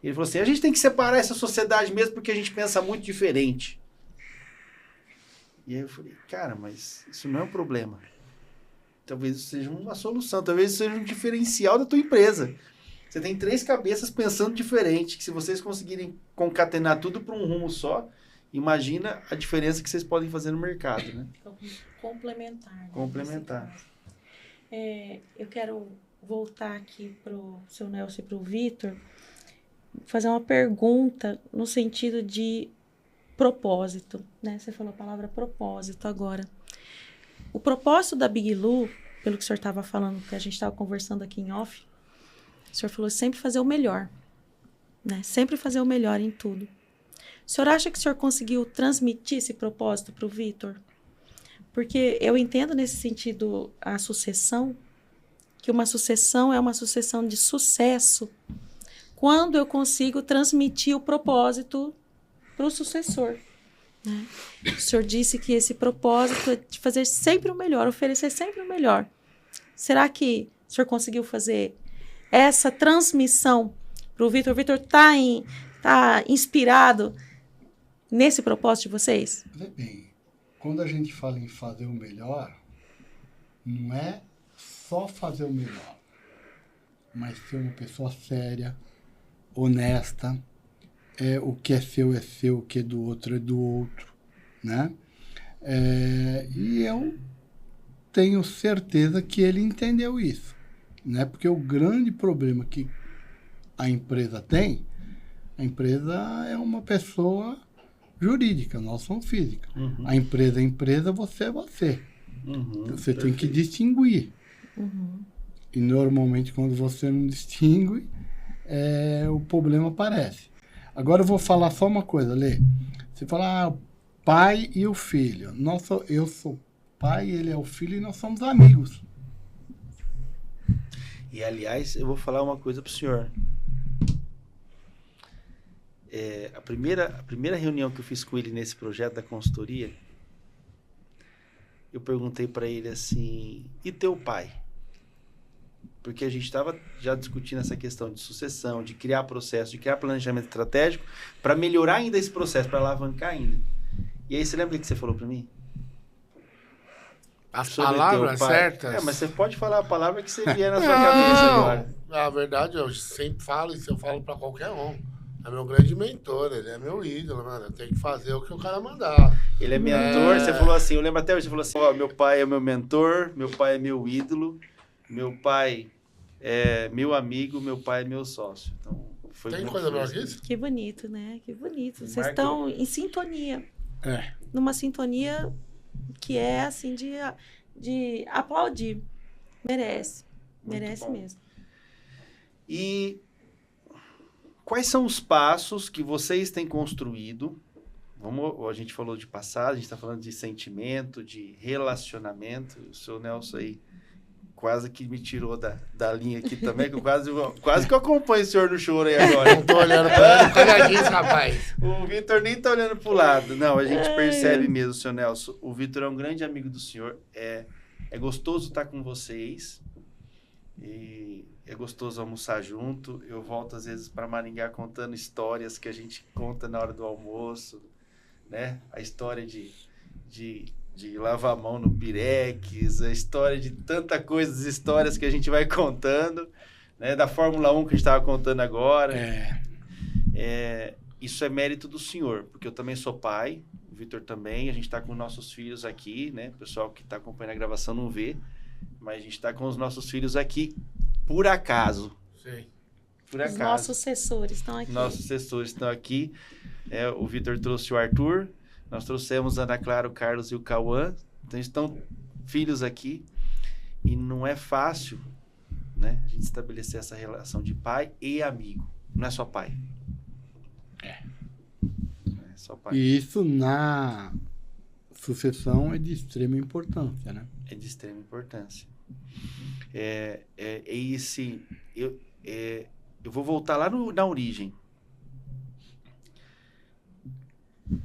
Speaker 2: Ele falou assim, a gente tem que separar essa sociedade mesmo porque a gente pensa muito diferente. E aí eu falei, cara, mas isso não é um problema. Talvez isso seja uma solução, talvez isso seja um diferencial da tua empresa. Você tem 3 cabeças pensando diferente, que se vocês conseguirem concatenar tudo para um rumo só, imagina a diferença que vocês podem fazer no mercado, né?
Speaker 1: Complementar. Né?
Speaker 2: Complementar.
Speaker 1: Eu quero voltar aqui para o seu Nelson e para o Vitor, fazer uma pergunta no sentido de propósito, né? Você falou a palavra propósito agora. O propósito da Big Lu, pelo que o senhor estava falando, que a gente estava conversando aqui em off, o senhor falou sempre fazer o melhor, né? Sempre fazer o melhor em tudo. O senhor acha que o senhor conseguiu transmitir esse propósito para o Vitor? Porque eu entendo nesse sentido a sucessão, que uma sucessão é uma sucessão de sucesso quando eu consigo transmitir o propósito para o sucessor. Né? O senhor disse que esse propósito é de fazer sempre o melhor, oferecer sempre o melhor. Será que o senhor conseguiu fazer essa transmissão para o Vitor? O Vitor tá inspirado nesse propósito de vocês?
Speaker 3: Bem, quando a gente fala em fazer o melhor, não é só fazer o melhor, mas ser uma pessoa séria, honesta, o que é seu, o que é do outro, né? E eu tenho certeza que ele entendeu isso, né? Porque o grande problema que a empresa é uma pessoa jurídica, nós somos física.
Speaker 2: Uhum.
Speaker 3: A empresa é empresa, você é você.
Speaker 2: Uhum,
Speaker 3: Você tem que distinguir.
Speaker 1: Uhum.
Speaker 3: E normalmente quando você não distingue, o problema aparece. Agora eu vou falar só uma coisa, Lê. Você fala, o pai e o filho. Eu sou pai, ele é o filho e nós somos amigos.
Speaker 2: E, aliás, eu vou falar uma coisa pro senhor. A primeira reunião que eu fiz com ele nesse projeto da consultoria, eu perguntei para ele assim, e teu pai? Porque a gente estava já discutindo essa questão de sucessão, de criar processo, de criar planejamento estratégico para melhorar ainda esse processo, para alavancar ainda. E aí, você lembra o que você falou para mim?
Speaker 4: As
Speaker 2: Sobre
Speaker 4: palavras
Speaker 2: teu pai.
Speaker 4: certas.
Speaker 2: Mas você pode falar a palavra que você vier na sua cabeça agora.
Speaker 4: Na verdade, eu sempre falo, isso eu falo pra qualquer um. É meu grande mentor, ele é meu ídolo, mano. Eu tenho que fazer o que o cara mandar.
Speaker 2: Ele é mentor, você falou assim, eu lembro até hoje, você falou assim, ó, meu pai é meu mentor, meu pai é meu ídolo, meu pai é meu amigo, meu pai é meu sócio. Então, foi
Speaker 4: Tem
Speaker 2: muito
Speaker 4: coisa melhor
Speaker 2: feliz.
Speaker 4: que isso?
Speaker 1: Que bonito, né? Que bonito. Vocês
Speaker 2: Marcou.
Speaker 1: estão em sintonia. Numa sintonia que é, assim, de aplaudir. Merece.
Speaker 2: Muito
Speaker 1: Merece
Speaker 2: bom.
Speaker 1: mesmo.
Speaker 2: E quais são os passos que vocês têm construído? A gente falou de passado, a gente está falando de sentimento, de relacionamento. O seu Nelson aí quase que me tirou da linha aqui também, que eu quase que eu acompanho o senhor no choro aí agora.
Speaker 4: Não tô olhando pra ele, cada disso, rapaz.
Speaker 2: O Vitor nem tá olhando pro lado. Não, a gente percebe mesmo, seu Nelson. O Vitor é um grande amigo do senhor. É gostoso estar com vocês. E é gostoso almoçar junto. Eu volto às vezes para Maringá contando histórias que a gente conta na hora do almoço, né? A história de lavar a mão no Pirex, a história de tanta coisa, as histórias que a gente vai contando, né? Da Fórmula 1 que a gente estava contando agora. Isso é mérito do senhor, porque eu também sou pai, o Vitor também, a gente está com nossos filhos aqui, né? O pessoal que está acompanhando a gravação não vê, mas a gente está com os nossos filhos aqui, por acaso.
Speaker 4: Sim.
Speaker 2: Por
Speaker 1: Os
Speaker 2: acaso.
Speaker 1: nossos assessores estão aqui.
Speaker 2: Nossos assessores estão aqui. O Vitor trouxe o Arthur, nós trouxemos a Ana Clara, o Carlos e o Cauã. Então, estão filhos aqui. E não é fácil, né, a gente estabelecer essa relação de pai e amigo. Não é só pai. Não é só pai.
Speaker 3: E isso na sucessão é de extrema importância, né?
Speaker 2: É de extrema importância. Eu vou voltar lá na origem.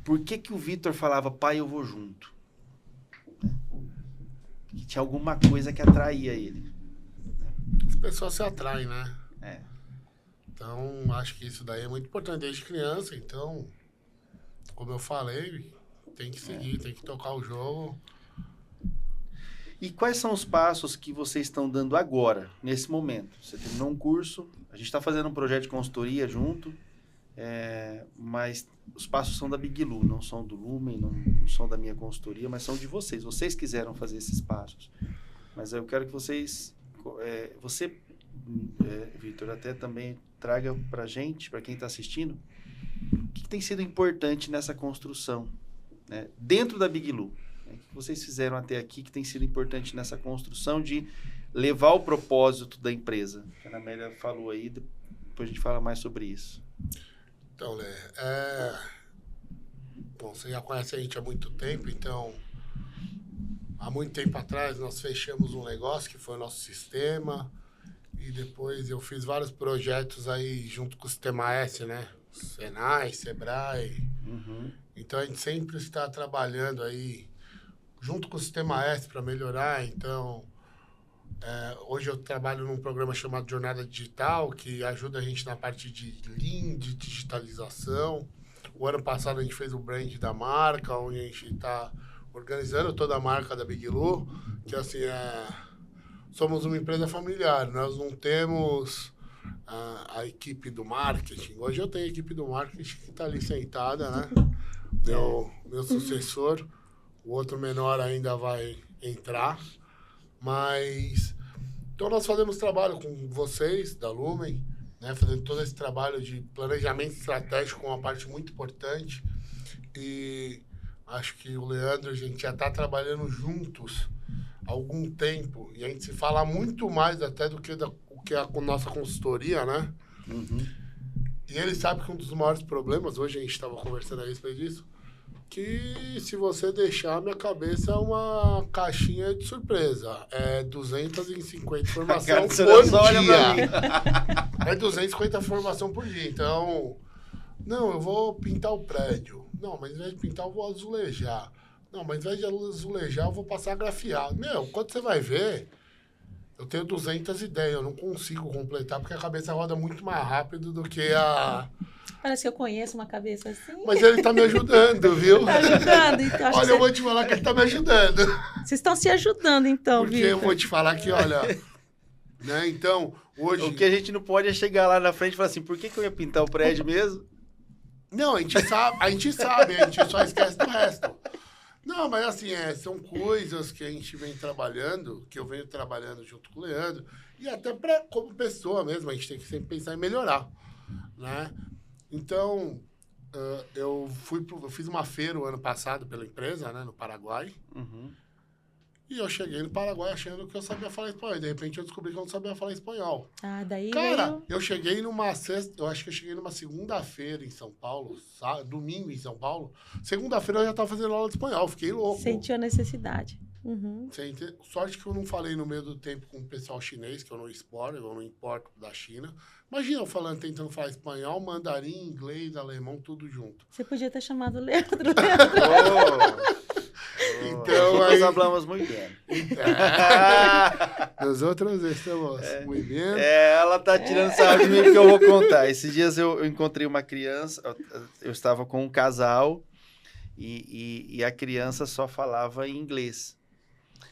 Speaker 2: Por que o Vitor falava, pai, eu vou junto? Que tinha alguma coisa que atraía ele.
Speaker 4: pessoas se atraem, né?
Speaker 2: É.
Speaker 4: Então, acho que isso daí é muito importante desde criança. Então, como eu falei, tem que seguir, tem que tocar o jogo.
Speaker 2: E quais são os passos que vocês estão dando agora, nesse momento? Você terminou um curso, a gente está fazendo um projeto de consultoria junto, mas os passos são da Bigilu, não são do Lumen, não são da minha consultoria, mas são de vocês. Vocês quiseram fazer esses passos. Mas eu quero que vocês... Vitor, até também traga para a gente, para quem está assistindo, o que tem sido importante nessa construção, né, dentro da Bigilu. O que vocês fizeram até aqui que tem sido importante nessa construção de levar o propósito da empresa? A Ana Amélia falou aí, depois a gente fala mais sobre isso.
Speaker 4: Então, Lê, bom, você já conhece a gente há muito tempo, então, há muito tempo atrás nós fechamos um negócio que foi o nosso sistema, e depois eu fiz vários projetos aí junto com o Sistema S, né? Senai, Sebrae.
Speaker 2: Uhum.
Speaker 4: Então, a gente sempre está trabalhando aí junto com o Sistema S para melhorar. Então, hoje eu trabalho num programa chamado Jornada Digital, que ajuda a gente na parte de Lean, de digitalização. O ano passado a gente fez o brand da marca, onde a gente está organizando toda a marca da Bigilu, que assim, somos uma empresa familiar, nós não temos a equipe do marketing. Hoje eu tenho a equipe do marketing que está ali sentada, né? Meu sucessor. O outro menor ainda vai entrar, mas... Então, nós fazemos trabalho com vocês, da Lumen, né? Fazendo todo esse trabalho de planejamento estratégico, uma parte muito importante. E acho que o Leandro, a gente já está trabalhando juntos há algum tempo. E a gente se fala muito mais até do que a nossa consultoria, né?
Speaker 2: Uhum.
Speaker 4: E ele sabe que um dos maiores problemas, hoje a gente estava conversando a respeito disso, que se você deixar, minha cabeça é uma caixinha de surpresa. É 250 informações por dia. É 250 informações por dia. Então, não, eu vou pintar o prédio. Não, mas ao invés de pintar, eu vou azulejar. Não, mas ao invés de azulejar, eu vou passar grafiado. Meu, quando você vai ver, eu tenho 200 ideias. Eu não consigo completar, porque a cabeça roda muito mais rápido do que a...
Speaker 1: Parece que eu conheço uma cabeça assim.
Speaker 4: Mas ele tá me ajudando, viu?
Speaker 1: Tá ajudando, então.
Speaker 4: Olha, eu vou te falar que ele tá me ajudando.
Speaker 1: Vocês estão se ajudando, então,
Speaker 4: Porque
Speaker 1: Vitor.
Speaker 4: eu vou te falar que, olha... né? Então, hoje...
Speaker 2: O que a gente não pode é chegar lá na frente e falar assim, por que eu ia pintar o prédio mesmo?
Speaker 4: Não, a gente sabe, a gente só esquece do resto. Não, mas assim, são coisas que a gente vem trabalhando, que eu venho trabalhando junto com o Leandro, e até como pessoa mesmo, a gente tem que sempre pensar em melhorar, né? Então, eu fiz uma feira o ano passado pela empresa, né, no Paraguai.
Speaker 2: Uhum.
Speaker 4: E eu cheguei no Paraguai achando que eu sabia falar espanhol. E de repente eu descobri que eu não sabia falar espanhol.
Speaker 1: Ah, daí
Speaker 4: Cara, eu cheguei eu acho que eu cheguei numa segunda-feira em São Paulo, domingo em São Paulo. Segunda-feira eu já estava fazendo aula de espanhol, fiquei louco.
Speaker 1: sentiu a necessidade. Uhum.
Speaker 4: Sorte que eu não falei no meio do tempo com o pessoal chinês, que eu não importo da China. Imagina eu tentando falar espanhol, mandarim, inglês, alemão, tudo junto.
Speaker 1: Você podia ter chamado o Leandro.
Speaker 4: Então,
Speaker 2: nós falamos muito bem.
Speaker 4: Nós outros estamos muito bem.
Speaker 2: Ela tá tirando sarro de mim porque eu vou contar. Esses dias eu encontrei uma criança, eu estava com um casal e a criança só falava em inglês.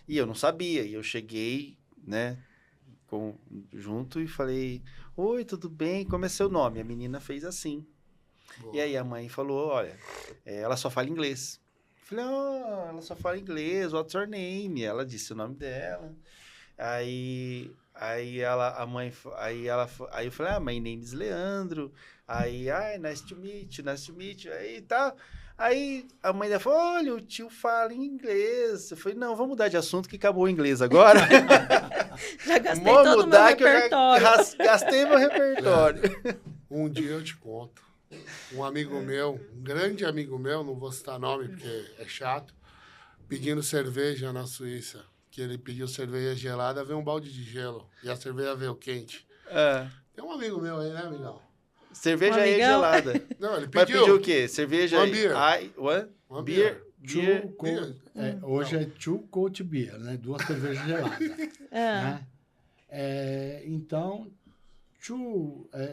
Speaker 2: E eu não sabia, e eu cheguei, né, junto e falei, oi, tudo bem? Como é seu nome? A menina fez assim.
Speaker 4: Boa.
Speaker 2: E aí a mãe falou, olha, ela só fala inglês. Eu falei, ela só fala inglês, what's your name? Ela disse o nome dela. Aí eu falei, my name is Leandro. Aí, nice to meet you. Aí tá. Aí a mãe dela falou, olha, o tio fala em inglês. Eu falei, não, vamos mudar de assunto que acabou o inglês agora.
Speaker 1: Já gastei todo o meu repertório.
Speaker 2: Gastei meu repertório.
Speaker 4: Um dia eu te conto. Um amigo meu, um grande amigo meu, não vou citar nome porque é chato, pedindo cerveja na Suíça. Que ele pediu cerveja gelada, veio um balde de gelo. E a cerveja veio quente. Tem um amigo meu aí, né, amigão?
Speaker 2: Cerveja aí é gelada.
Speaker 4: Não, ele pediu.
Speaker 2: Mas pediu o quê? Cerveja
Speaker 4: One beer.
Speaker 2: What?
Speaker 4: One
Speaker 2: Beer?
Speaker 3: Hoje é two cold beer, né? 2 cervejas geladas. Né? Então,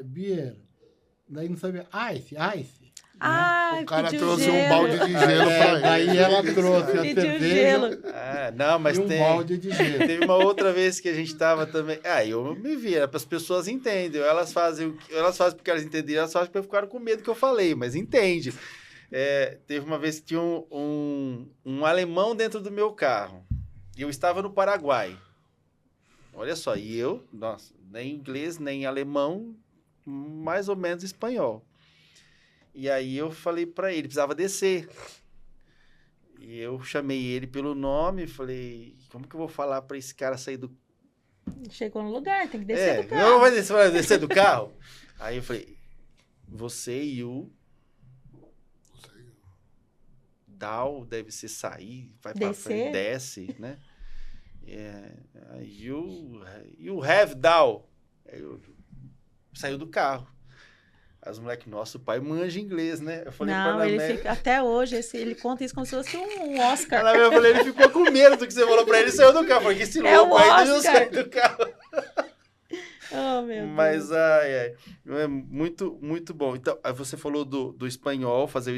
Speaker 3: beer. Daí não sabia. Ice.
Speaker 1: Ah,
Speaker 4: O cara
Speaker 1: pediu
Speaker 4: trouxe
Speaker 1: gelo.
Speaker 4: um balde de gelo pra ele.
Speaker 3: Daí ela trouxe a
Speaker 1: Pediu
Speaker 3: cerveja
Speaker 1: gelo.
Speaker 2: Não, mas
Speaker 3: e um balde de gelo.
Speaker 2: teve uma outra vez que a gente tava também. Eu me vi, as pessoas entendem. Elas fazem porque elas entenderam, elas fazem porque ficaram com medo que eu falei, mas entende. Teve uma vez que tinha um alemão dentro do meu carro. E eu estava no Paraguai. Olha só, e eu, nossa, nem inglês, nem alemão, mais ou menos espanhol. E aí eu falei para ele, precisava descer. E eu chamei ele pelo nome, falei, como que eu vou falar para esse cara sair do...
Speaker 1: Chegou no lugar, tem que descer do carro.
Speaker 2: Não vai descer do carro? Aí eu falei, você e o... Dal deve ser sair, vai para frente, desce, né? You have Dal. Aí eu saiu do carro. As moleques, nossa, o pai manja inglês, né? Eu falei
Speaker 1: não, ele fica, até hoje, ele conta isso como se fosse um Oscar.
Speaker 2: Eu falei, ele ficou com medo do que você falou pra ele e saiu do carro. Porque esse louco aí não saiu do carro.
Speaker 1: Oh, meu
Speaker 2: Mas,
Speaker 1: Deus.
Speaker 2: é muito, muito bom. Então, você falou do espanhol, fazer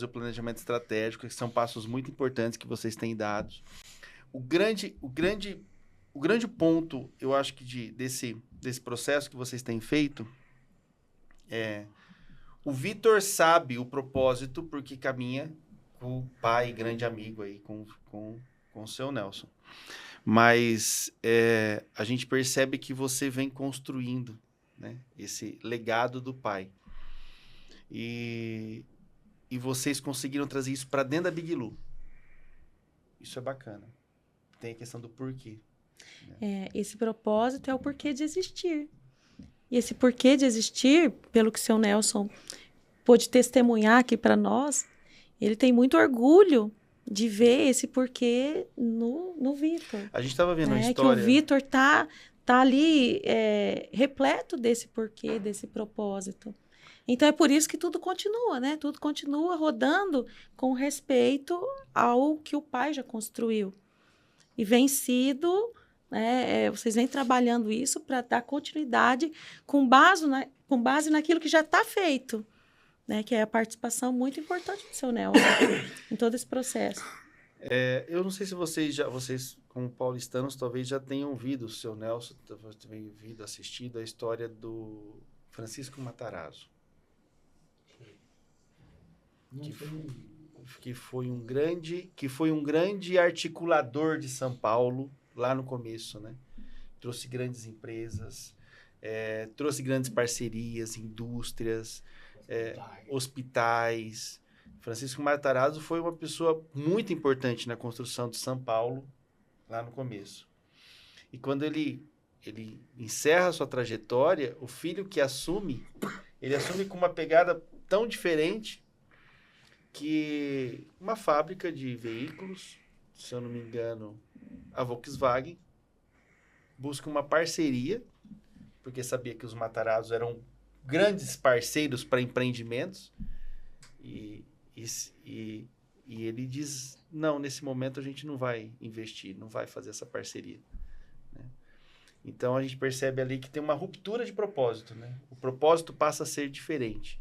Speaker 2: o planejamento estratégico, que são passos muito importantes que vocês têm dado. O grande ponto, eu acho que desse processo que vocês têm feito o Vitor sabe o propósito porque caminha com o pai, grande amigo aí, com o seu Nelson. Mas a gente percebe que você vem construindo, né, esse legado do pai. E vocês conseguiram trazer isso para dentro da Big Lu. Isso é bacana. Tem a questão do porquê.
Speaker 1: Esse propósito é o porquê de existir. E esse porquê de existir, pelo que o seu Nelson pôde testemunhar aqui para nós, ele tem muito orgulho de ver esse porquê no Vitor.
Speaker 2: A gente estava vendo uma história...
Speaker 1: Que o Vitor tá ali repleto desse porquê, desse propósito. Então, é por isso que tudo continua, né? Tudo continua rodando com respeito ao que o pai já construiu. E vem sido... vocês vêm trabalhando isso para dar continuidade com base naquilo que já está feito, né? Que é a participação muito importante do seu Nelson em todo esse processo.
Speaker 2: Eu não sei se vocês, como paulistanos, talvez já tenham ouvido o seu Nelson, talvez tenham assistido a história do Francisco Matarazzo. Que foi um grande articulador de São Paulo, lá no começo, né? Trouxe grandes empresas, trouxe grandes parcerias, indústrias, hospitais. Francisco Matarazzo foi uma pessoa muito importante na construção de São Paulo, lá no começo. E quando ele encerra a sua trajetória, o filho que ele assume com uma pegada tão diferente que uma fábrica de veículos, se eu não me engano, a Volkswagen, busca uma parceria, porque sabia que os Matarazzo eram grandes parceiros para empreendimentos, e ele diz, não, nesse momento a gente não vai investir, não vai fazer essa parceria. Né? Então a gente percebe ali que tem uma ruptura de propósito, né? O propósito passa a ser diferente.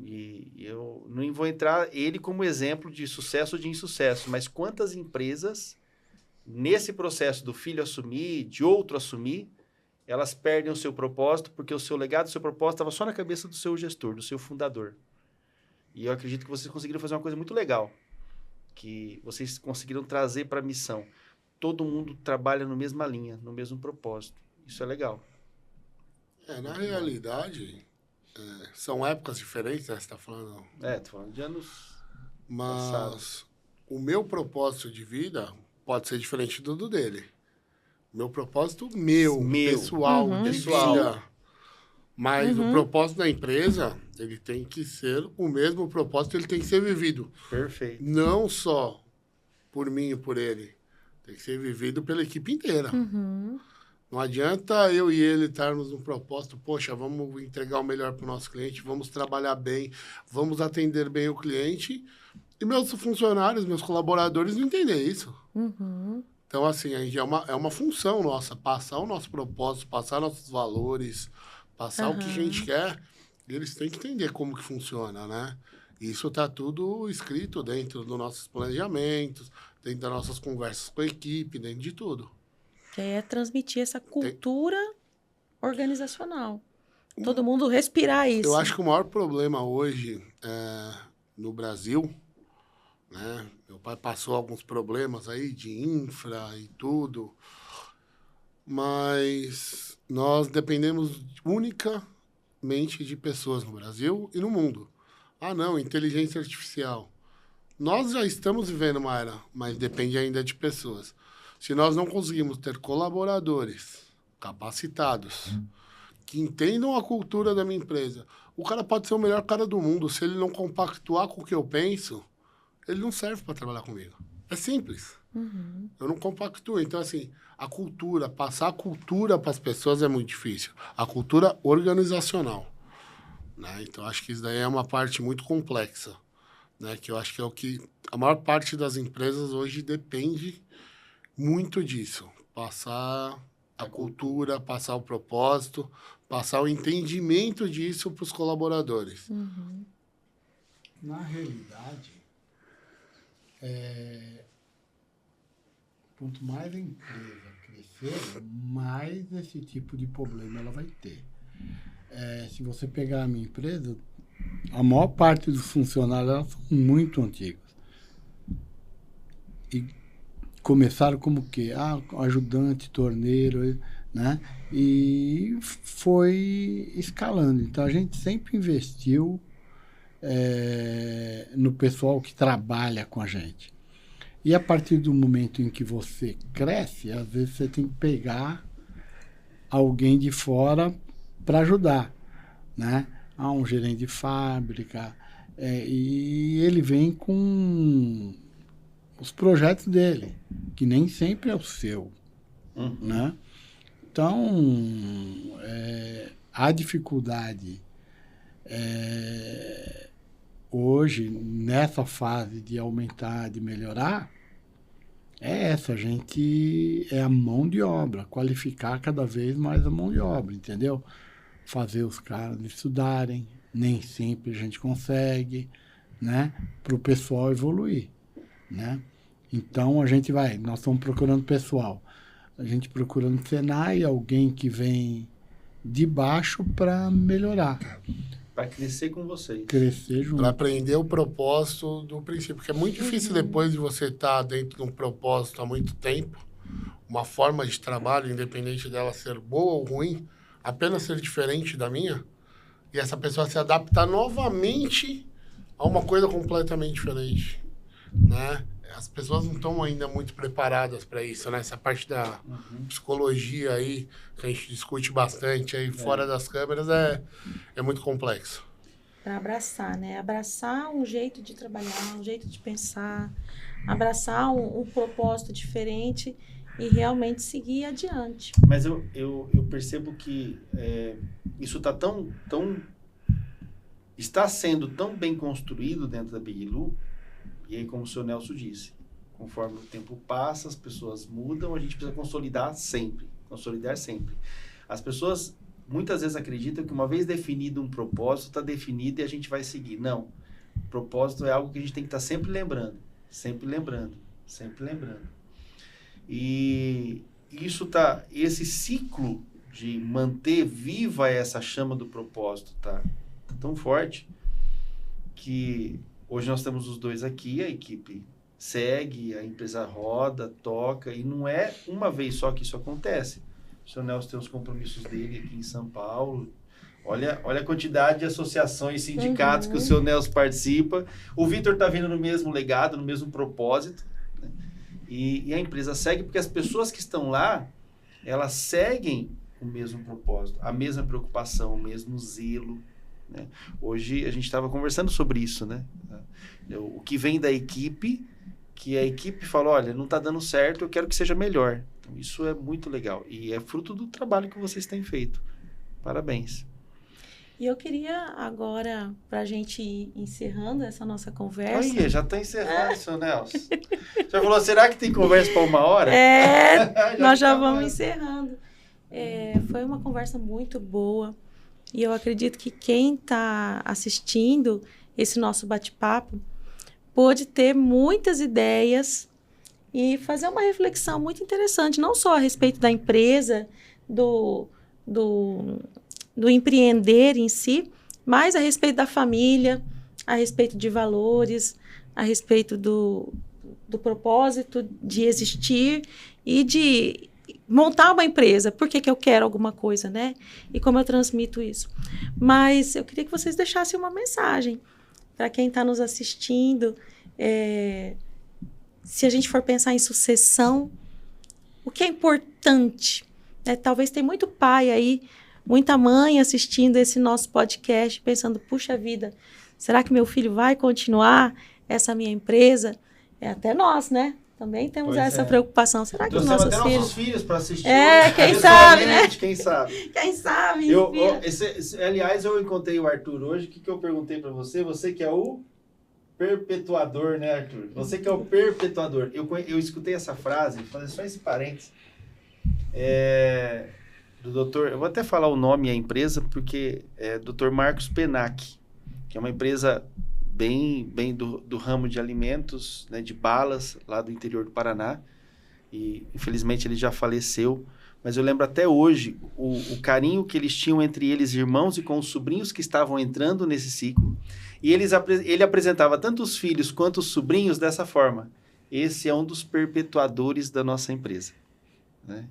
Speaker 2: E eu não vou entrar ele como exemplo de sucesso ou de insucesso, mas quantas empresas, nesse processo do filho assumir, de outro assumir, elas perdem o seu propósito, porque o seu legado, o seu propósito estava só na cabeça do seu gestor, do seu fundador. E eu acredito que vocês conseguiram fazer uma coisa muito legal, que vocês conseguiram trazer para a missão. Todo mundo trabalha na mesma linha, no mesmo propósito. Isso é legal.
Speaker 4: Na realidade... são épocas diferentes, né? Você está falando?
Speaker 2: Tô falando de anos
Speaker 4: passados. O meu propósito de vida pode ser diferente do dele. Meu propósito pessoal, de vida. Mas o propósito da empresa, ele tem que ser o mesmo propósito, ele tem que ser vivido.
Speaker 2: Perfeito.
Speaker 4: Não só por mim e por ele. Tem que ser vivido pela equipe inteira.
Speaker 1: Uhum.
Speaker 4: Não adianta eu e ele estarmos no propósito, poxa, vamos entregar o melhor para o nosso cliente, vamos trabalhar bem, vamos atender bem o cliente, e meus funcionários, meus colaboradores não entendem isso.
Speaker 1: Uhum.
Speaker 4: Então, assim, a gente é uma função nossa, passar o nosso propósito, passar nossos valores, passar o que a gente quer, e eles têm que entender como que funciona, né? Isso está tudo escrito dentro dos nossos planejamentos, dentro das nossas conversas com a equipe, dentro de tudo.
Speaker 1: Que é transmitir essa cultura organizacional. Todo mundo respirar isso.
Speaker 4: Eu acho que o maior problema hoje no Brasil, né? Meu pai passou alguns problemas aí de infra e tudo, mas nós dependemos unicamente de pessoas no Brasil e no mundo. Ah, não, inteligência artificial. Nós já estamos vivendo uma era, mas depende ainda de pessoas. Se nós não conseguimos ter colaboradores capacitados, que entendam a cultura da minha empresa, o cara pode ser o melhor cara do mundo. Se ele não compactuar com o que eu penso, ele não serve para trabalhar comigo. É simples. Eu não compactuo. Então, assim, a cultura, passar a cultura para as pessoas é muito difícil. A cultura organizacional. Né? Então, acho que isso daí é uma parte muito complexa. Né? Que eu acho que é o que a maior parte das empresas hoje depende muito disso. Passar a cultura, passar o propósito, passar o entendimento disso para os colaboradores.
Speaker 3: Na realidade, quanto mais a empresa crescer, mais esse tipo de problema ela vai ter. Se você pegar a minha empresa, a maior parte dos funcionários elas são muito antigos. E começaram como o quê? Ajudante, torneiro, né? E foi escalando. Então, a gente sempre investiu no pessoal que trabalha com a gente. E a partir do momento em que você cresce, às vezes você tem que pegar alguém de fora para ajudar, né? Um gerente de fábrica, e ele vem com os projetos dele, que nem sempre é o seu, né? Então, a dificuldade hoje, nessa fase de aumentar, de melhorar, a gente é a mão de obra, qualificar cada vez mais a mão de obra, entendeu? Fazer os caras estudarem, nem sempre a gente consegue, né? Para o pessoal evoluir, né? Então, nós estamos procurando pessoal. A gente procura no Senai alguém que vem de baixo para melhorar.
Speaker 2: Para crescer com vocês.
Speaker 3: Crescer junto.
Speaker 4: Para aprender o propósito do princípio. Porque é muito difícil depois de você estar dentro de um propósito há muito tempo, uma forma de trabalho, independente dela ser boa ou ruim, apenas ser diferente da minha, e essa pessoa se adaptar novamente a uma coisa completamente diferente, né? As pessoas não estão ainda muito preparadas para isso, né? Essa parte da psicologia aí, que a gente discute bastante aí fora das câmeras, é muito complexo.
Speaker 1: Para abraçar, né? Abraçar um jeito de trabalhar, um jeito de pensar, abraçar um propósito diferente e realmente seguir adiante.
Speaker 2: Mas eu percebo que isso está está sendo tão bem construído dentro da Bigilu. E aí, como o senhor Nelson disse, conforme o tempo passa, as pessoas mudam, a gente precisa consolidar sempre. As pessoas muitas vezes acreditam que uma vez definido um propósito, está definido e a gente vai seguir. Não. O propósito é algo que a gente tem que estar sempre lembrando. E esse ciclo de manter viva essa chama do propósito tá tão forte que hoje nós temos os dois aqui, a equipe segue, a empresa roda, toca, e não é uma vez só que isso acontece. O senhor Nelson tem os compromissos dele aqui em São Paulo. Olha a quantidade de associações, sindicatos que o senhor Nelson participa. O Vitor está vindo no mesmo legado, no mesmo propósito. Né? E a empresa segue porque as pessoas que estão lá, elas seguem o mesmo propósito, a mesma preocupação, o mesmo zelo. Né? Hoje a gente estava conversando sobre isso, né? O que vem da equipe, que a equipe fala, olha, não está dando certo, eu quero que seja melhor. Então, isso é muito legal e é fruto do trabalho que vocês têm feito. Parabéns.
Speaker 1: E eu queria agora, para a gente ir encerrando essa nossa conversa...
Speaker 2: Olha, já está encerrando, seu Nelson. Já falou, será que tem conversa para 1 hora?
Speaker 1: Nós já vamos encerrando. Foi uma conversa muito boa. E eu acredito que quem está assistindo esse nosso bate-papo pôde ter muitas ideias e fazer uma reflexão muito interessante, não só a respeito da empresa, do empreender em si, mas a respeito da família, a respeito de valores, a respeito do propósito de existir e de montar uma empresa. Por que eu quero alguma coisa, né? E como eu transmito isso. Mas eu queria que vocês deixassem uma mensagem para quem está nos assistindo. Se a gente for pensar em sucessão, o que é importante? Talvez tem muito pai aí, muita mãe assistindo esse nosso podcast, pensando, puxa vida, será que meu filho vai continuar essa minha empresa? Até nós, né? Também temos essa preocupação. Será que os nossos filhos...
Speaker 2: nossos filhos para assistir.
Speaker 1: Quem sabe, né?
Speaker 2: Quem sabe.
Speaker 1: Quem sabe.
Speaker 2: Aliás, eu encontrei o Arthur hoje. O que eu perguntei para você? Você que é o perpetuador, né, Arthur? Você que é o perpetuador. Eu escutei essa frase, vou fazer só esse parênteses. Do doutor, eu vou até falar o nome e a empresa, porque é Dr. Marcos Penac, que é uma empresa bem do ramo de alimentos, né, de balas, lá do interior do Paraná, e infelizmente ele já faleceu, mas eu lembro até hoje o carinho que eles tinham entre eles, irmãos, e com os sobrinhos que estavam entrando nesse ciclo, e ele apresentava tanto os filhos quanto os sobrinhos dessa forma. Esse é um dos perpetuadores da nossa empresa. Né?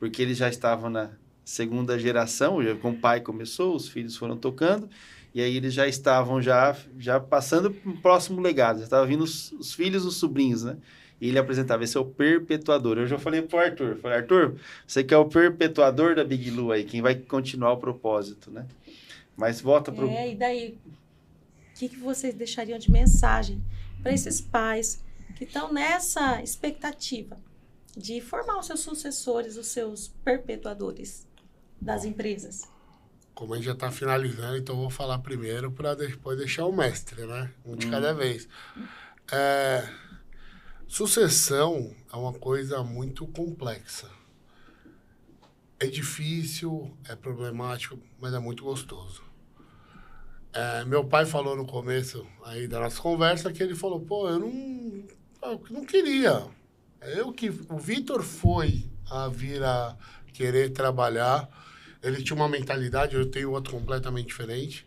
Speaker 2: Porque eles já estavam na segunda geração, com o pai começou, os filhos foram tocando, e aí eles já estavam já passando para o próximo legado, já estavam vindo os filhos, os sobrinhos, né? E ele apresentava, esse é o perpetuador. Eu já falei para o Arthur, Arthur, você que é o perpetuador da Big Lu aí, quem vai continuar o propósito, né? Mas volta para o...
Speaker 1: E daí, o que vocês deixariam de mensagem para esses pais que estão nessa expectativa de formar os seus sucessores, os seus perpetuadores das empresas?
Speaker 4: Como a gente já está finalizando, então eu vou falar primeiro para depois deixar o mestre, né? Um de cada vez. Sucessão é uma coisa muito complexa. É difícil, é problemático, mas é muito gostoso. Meu pai falou no começo aí da nossa conversa que ele falou, eu não queria. O Vitor foi a vir a querer trabalhar. Ele tinha uma mentalidade, eu tenho outra completamente diferente.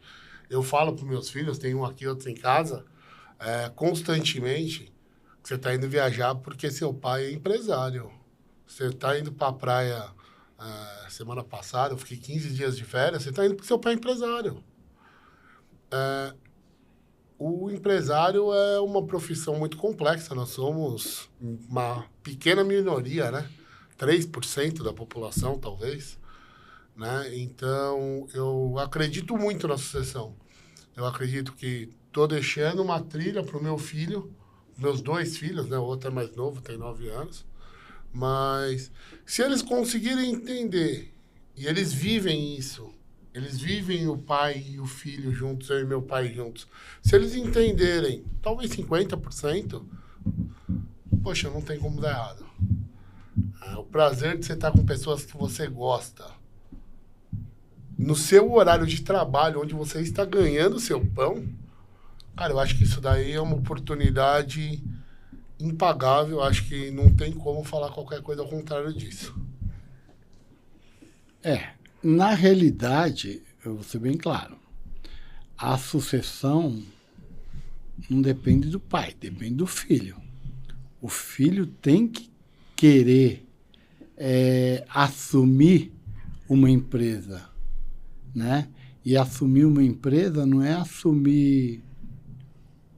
Speaker 4: Eu falo para os meus filhos, tenho um aqui, outro em casa, constantemente, que você está indo viajar porque seu pai é empresário. Você está indo para a praia semana passada, eu fiquei 15 dias de férias, você está indo porque seu pai é empresário. O empresário é uma profissão muito complexa, nós somos uma pequena minoria, né? 3% da população, talvez. Né? Então, eu acredito muito na sucessão. Eu acredito que estou deixando uma trilha para o meu filho, meus 2 filhos, né? O outro é mais novo, tem 9 anos. Mas se eles conseguirem entender, e eles vivem isso, eles vivem o pai e o filho juntos, eu e meu pai juntos. Se eles entenderem, talvez 50%, poxa, não tem como dar errado. O prazer de você estar com pessoas que você gosta, no seu horário de trabalho, onde você está ganhando o seu pão, cara, eu acho que isso daí é uma oportunidade impagável. Eu acho que não tem como falar qualquer coisa ao contrário disso.
Speaker 3: Na realidade, eu vou ser bem claro, a sucessão não depende do pai, depende do filho. O filho tem que querer assumir uma empresa, né? E assumir uma empresa não é assumir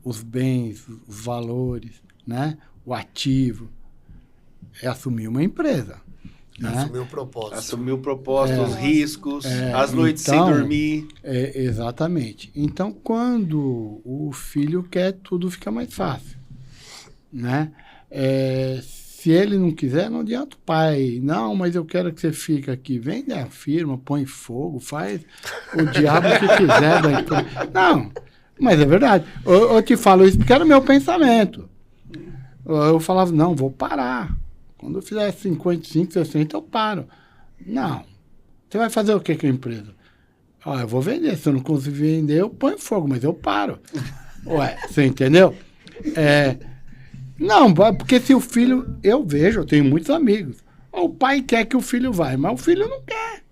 Speaker 3: os bens, os valores, né? O ativo. É assumir uma empresa. Né?
Speaker 4: Assumir o propósito.
Speaker 2: Assumir o propósito, os riscos, as noites sem dormir.
Speaker 3: Exatamente. Então, quando o filho quer, tudo fica mais fácil. Né? Se ele não quiser, não adianta o pai. Não, mas eu quero que você fique aqui. Vende a firma, põe fogo, faz o diabo que quiser da empresa. Não, mas é verdade. Eu te falo isso porque era o meu pensamento. Eu falava, não, vou parar. Quando eu fizer 55, 60, eu paro. Não. Você vai fazer o que com a empresa? Eu vou vender. Se eu não conseguir vender, eu ponho fogo, mas eu paro. Ué, você entendeu? Não, porque se o filho... Eu vejo, eu tenho muitos amigos. O pai quer que o filho vá, mas o filho não quer.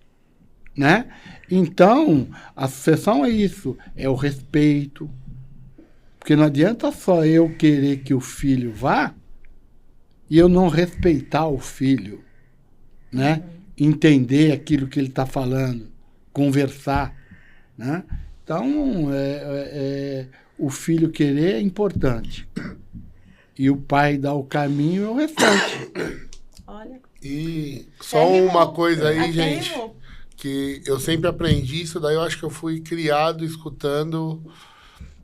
Speaker 3: Né? Então, a sucessão é isso. É o respeito. Porque não adianta só eu querer que o filho vá e eu não respeitar o filho. Né? Entender aquilo que ele está falando. Conversar. Né? Então, o filho querer é importante. E o pai dá o caminho é o restante.
Speaker 1: Olha.
Speaker 4: E só uma coisa aí, gente, que eu sempre aprendi isso, daí eu acho que eu fui criado escutando,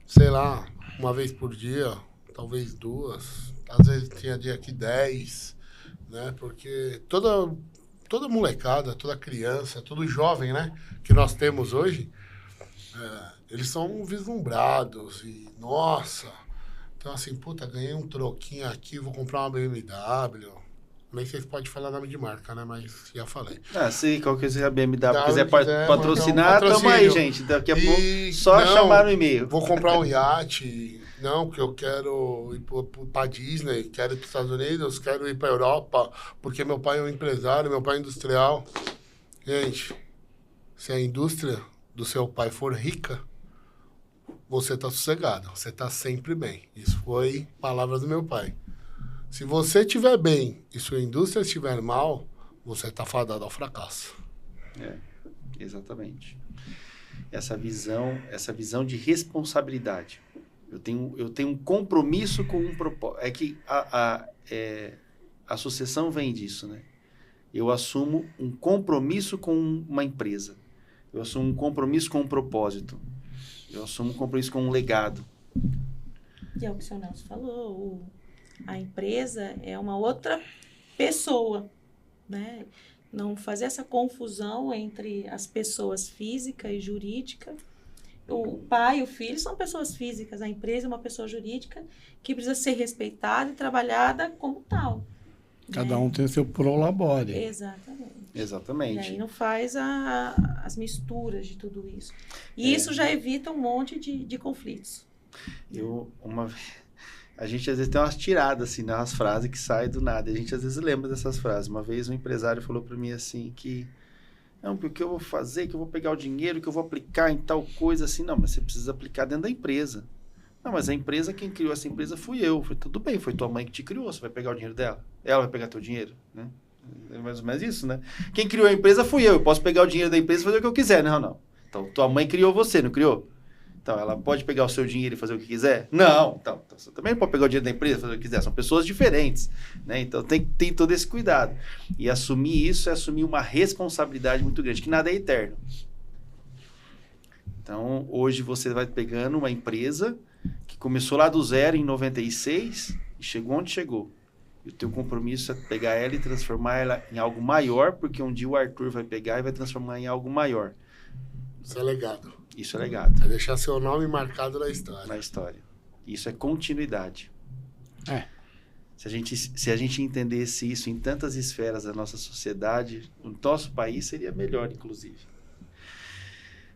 Speaker 4: sei lá, uma vez por dia, talvez 2, às vezes tinha dia que 10, né? Porque toda molecada, toda criança, todo jovem, né, que nós temos hoje, eles são vislumbrados e, nossa... Então, assim, puta, ganhei um troquinho aqui, vou comprar uma BMW. Nem sei se pode falar nome de marca, né? Mas já falei.
Speaker 2: Sim, qualquer coisa a BMW quiser
Speaker 4: quiser
Speaker 2: patrocinar, tamo aí, gente. Daqui a pouco, só chamar no e-mail.
Speaker 4: Vou comprar um iate. Não, porque eu quero ir pra Disney, quero ir pros Estados Unidos, quero ir pra Europa, porque meu pai é um empresário, meu pai é industrial. Gente, se a indústria do seu pai for rica, você está sossegado, você está sempre bem. Isso foi palavras do meu pai. Se você estiver bem e sua indústria estiver mal, você está fadado ao fracasso.
Speaker 2: Exatamente. Essa visão de responsabilidade. Eu tenho um compromisso com um propósito. É que a sucessão vem disso, né? Eu assumo um compromisso com uma empresa. Eu assumo um compromisso com um propósito. Eu assumo um compromisso com um legado.
Speaker 1: E é o que o senhor Nelson falou, a empresa é uma outra pessoa, né? Não fazer essa confusão entre as pessoas física e jurídica. O pai e o filho são pessoas físicas, a empresa é uma pessoa jurídica que precisa ser respeitada e trabalhada como tal.
Speaker 3: Cada um tem o seu prolabore.
Speaker 1: Exatamente. E aí não faz as misturas de tudo isso. E isso já evita um monte de conflitos.
Speaker 2: A gente às vezes tem umas tiradas, assim, né? Umas frases que saem do nada. A gente às vezes lembra dessas frases. Uma vez um empresário falou para mim assim que... Não, porque o que eu vou fazer, que eu vou pegar o dinheiro, que eu vou aplicar em tal coisa, assim. Não, mas você precisa aplicar dentro da empresa. Não, mas a empresa, quem criou essa empresa fui eu. Foi tudo bem, foi tua mãe que te criou. Você vai pegar o dinheiro dela? Ela vai pegar teu dinheiro, né? É mais ou menos isso, né? Quem criou a empresa fui eu. Eu posso pegar o dinheiro da empresa e fazer o que eu quiser, né? Não. Então, tua mãe criou você, não criou? Então, ela pode pegar o seu dinheiro e fazer o que quiser? Não. Então você também pode pegar o dinheiro da empresa e fazer o que quiser. São pessoas diferentes, né? Então, tem todo esse cuidado. E assumir isso é assumir uma responsabilidade muito grande, que nada é eterno. Então, hoje você vai pegando uma empresa que começou lá do zero em 96 e chegou onde chegou. E o teu compromisso é pegar ela e transformar ela em algo maior, porque um dia o Arthur vai pegar e vai transformar em algo maior.
Speaker 4: Isso é legado.
Speaker 2: Isso é legado.
Speaker 4: Vai deixar seu nome marcado na história.
Speaker 2: Na história. Isso é continuidade. Se a gente entendesse isso em tantas esferas da nossa sociedade, no nosso país seria melhor, inclusive.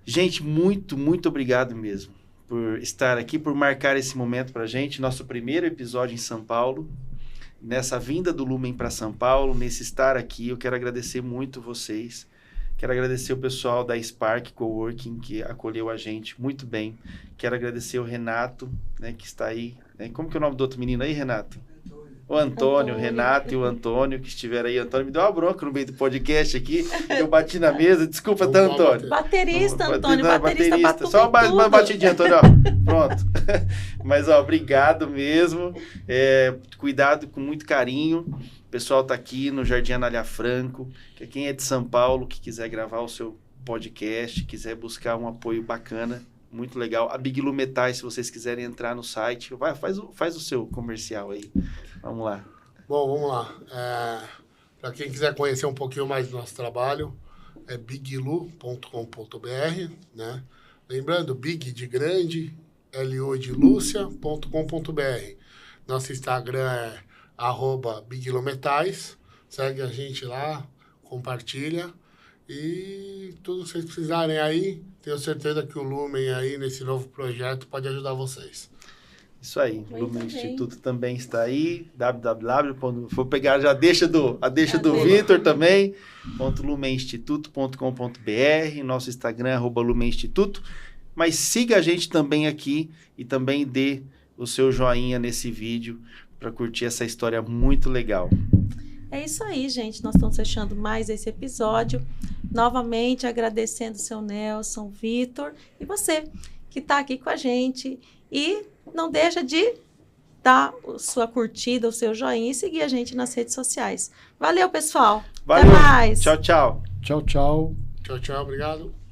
Speaker 2: Gente, muito, muito obrigado mesmo por estar aqui, por marcar esse momento pra gente. Nosso primeiro episódio em São Paulo. Nessa vinda do Lumen para São Paulo, nesse estar aqui, eu quero agradecer muito vocês. Quero agradecer o pessoal da Spark Coworking, que acolheu a gente muito bem. Quero agradecer o Renato, né, que está aí. Né? Como que é o nome do outro menino aí, Renato? O Antônio, o Renato e o Antônio, que estiveram aí. O Antônio me deu uma bronca no meio do podcast aqui. Eu bati na mesa. Desculpa, tá, Antônio?
Speaker 1: Baterista, Antônio. Baterista.
Speaker 2: Só uma batidinha, Antônio. Ó. Pronto. Mas, obrigado mesmo. Cuidado com muito carinho. O pessoal tá aqui no Jardim Anália Franco. Que quem é de São Paulo, que quiser gravar o seu podcast, quiser buscar um apoio bacana, muito legal. A Big Lu Metais, se vocês quiserem entrar no site, faz o seu comercial aí. Vamos lá.
Speaker 4: Bom, vamos lá. Para quem quiser conhecer um pouquinho mais do nosso trabalho, é biglu.com.br, né? Lembrando, big de grande, lu de Lúcia.com.br. Nosso Instagram é @biglumetais. Segue a gente lá, compartilha. E tudo que vocês precisarem aí, tenho certeza que o Lumen aí, nesse novo projeto, pode ajudar vocês.
Speaker 2: Isso aí,
Speaker 1: Muito
Speaker 2: Lumen
Speaker 1: bem.
Speaker 2: Instituto também está aí, Vou pegar já a deixa do Vitor também, .lumeninstituto.com.br, nosso Instagram @lumeninstituto, mas siga a gente também aqui e também dê o seu joinha nesse vídeo para curtir essa história muito legal.
Speaker 1: É isso aí, gente. Nós estamos fechando mais esse episódio. Novamente agradecendo o seu Nelson, Vitor e você que está aqui com a gente. E não deixa de dar a sua curtida, o seu joinha e seguir a gente nas redes sociais. Valeu, pessoal.
Speaker 2: Valeu.
Speaker 1: Até mais.
Speaker 2: Tchau, tchau.
Speaker 3: Tchau, tchau.
Speaker 4: Tchau, tchau, obrigado.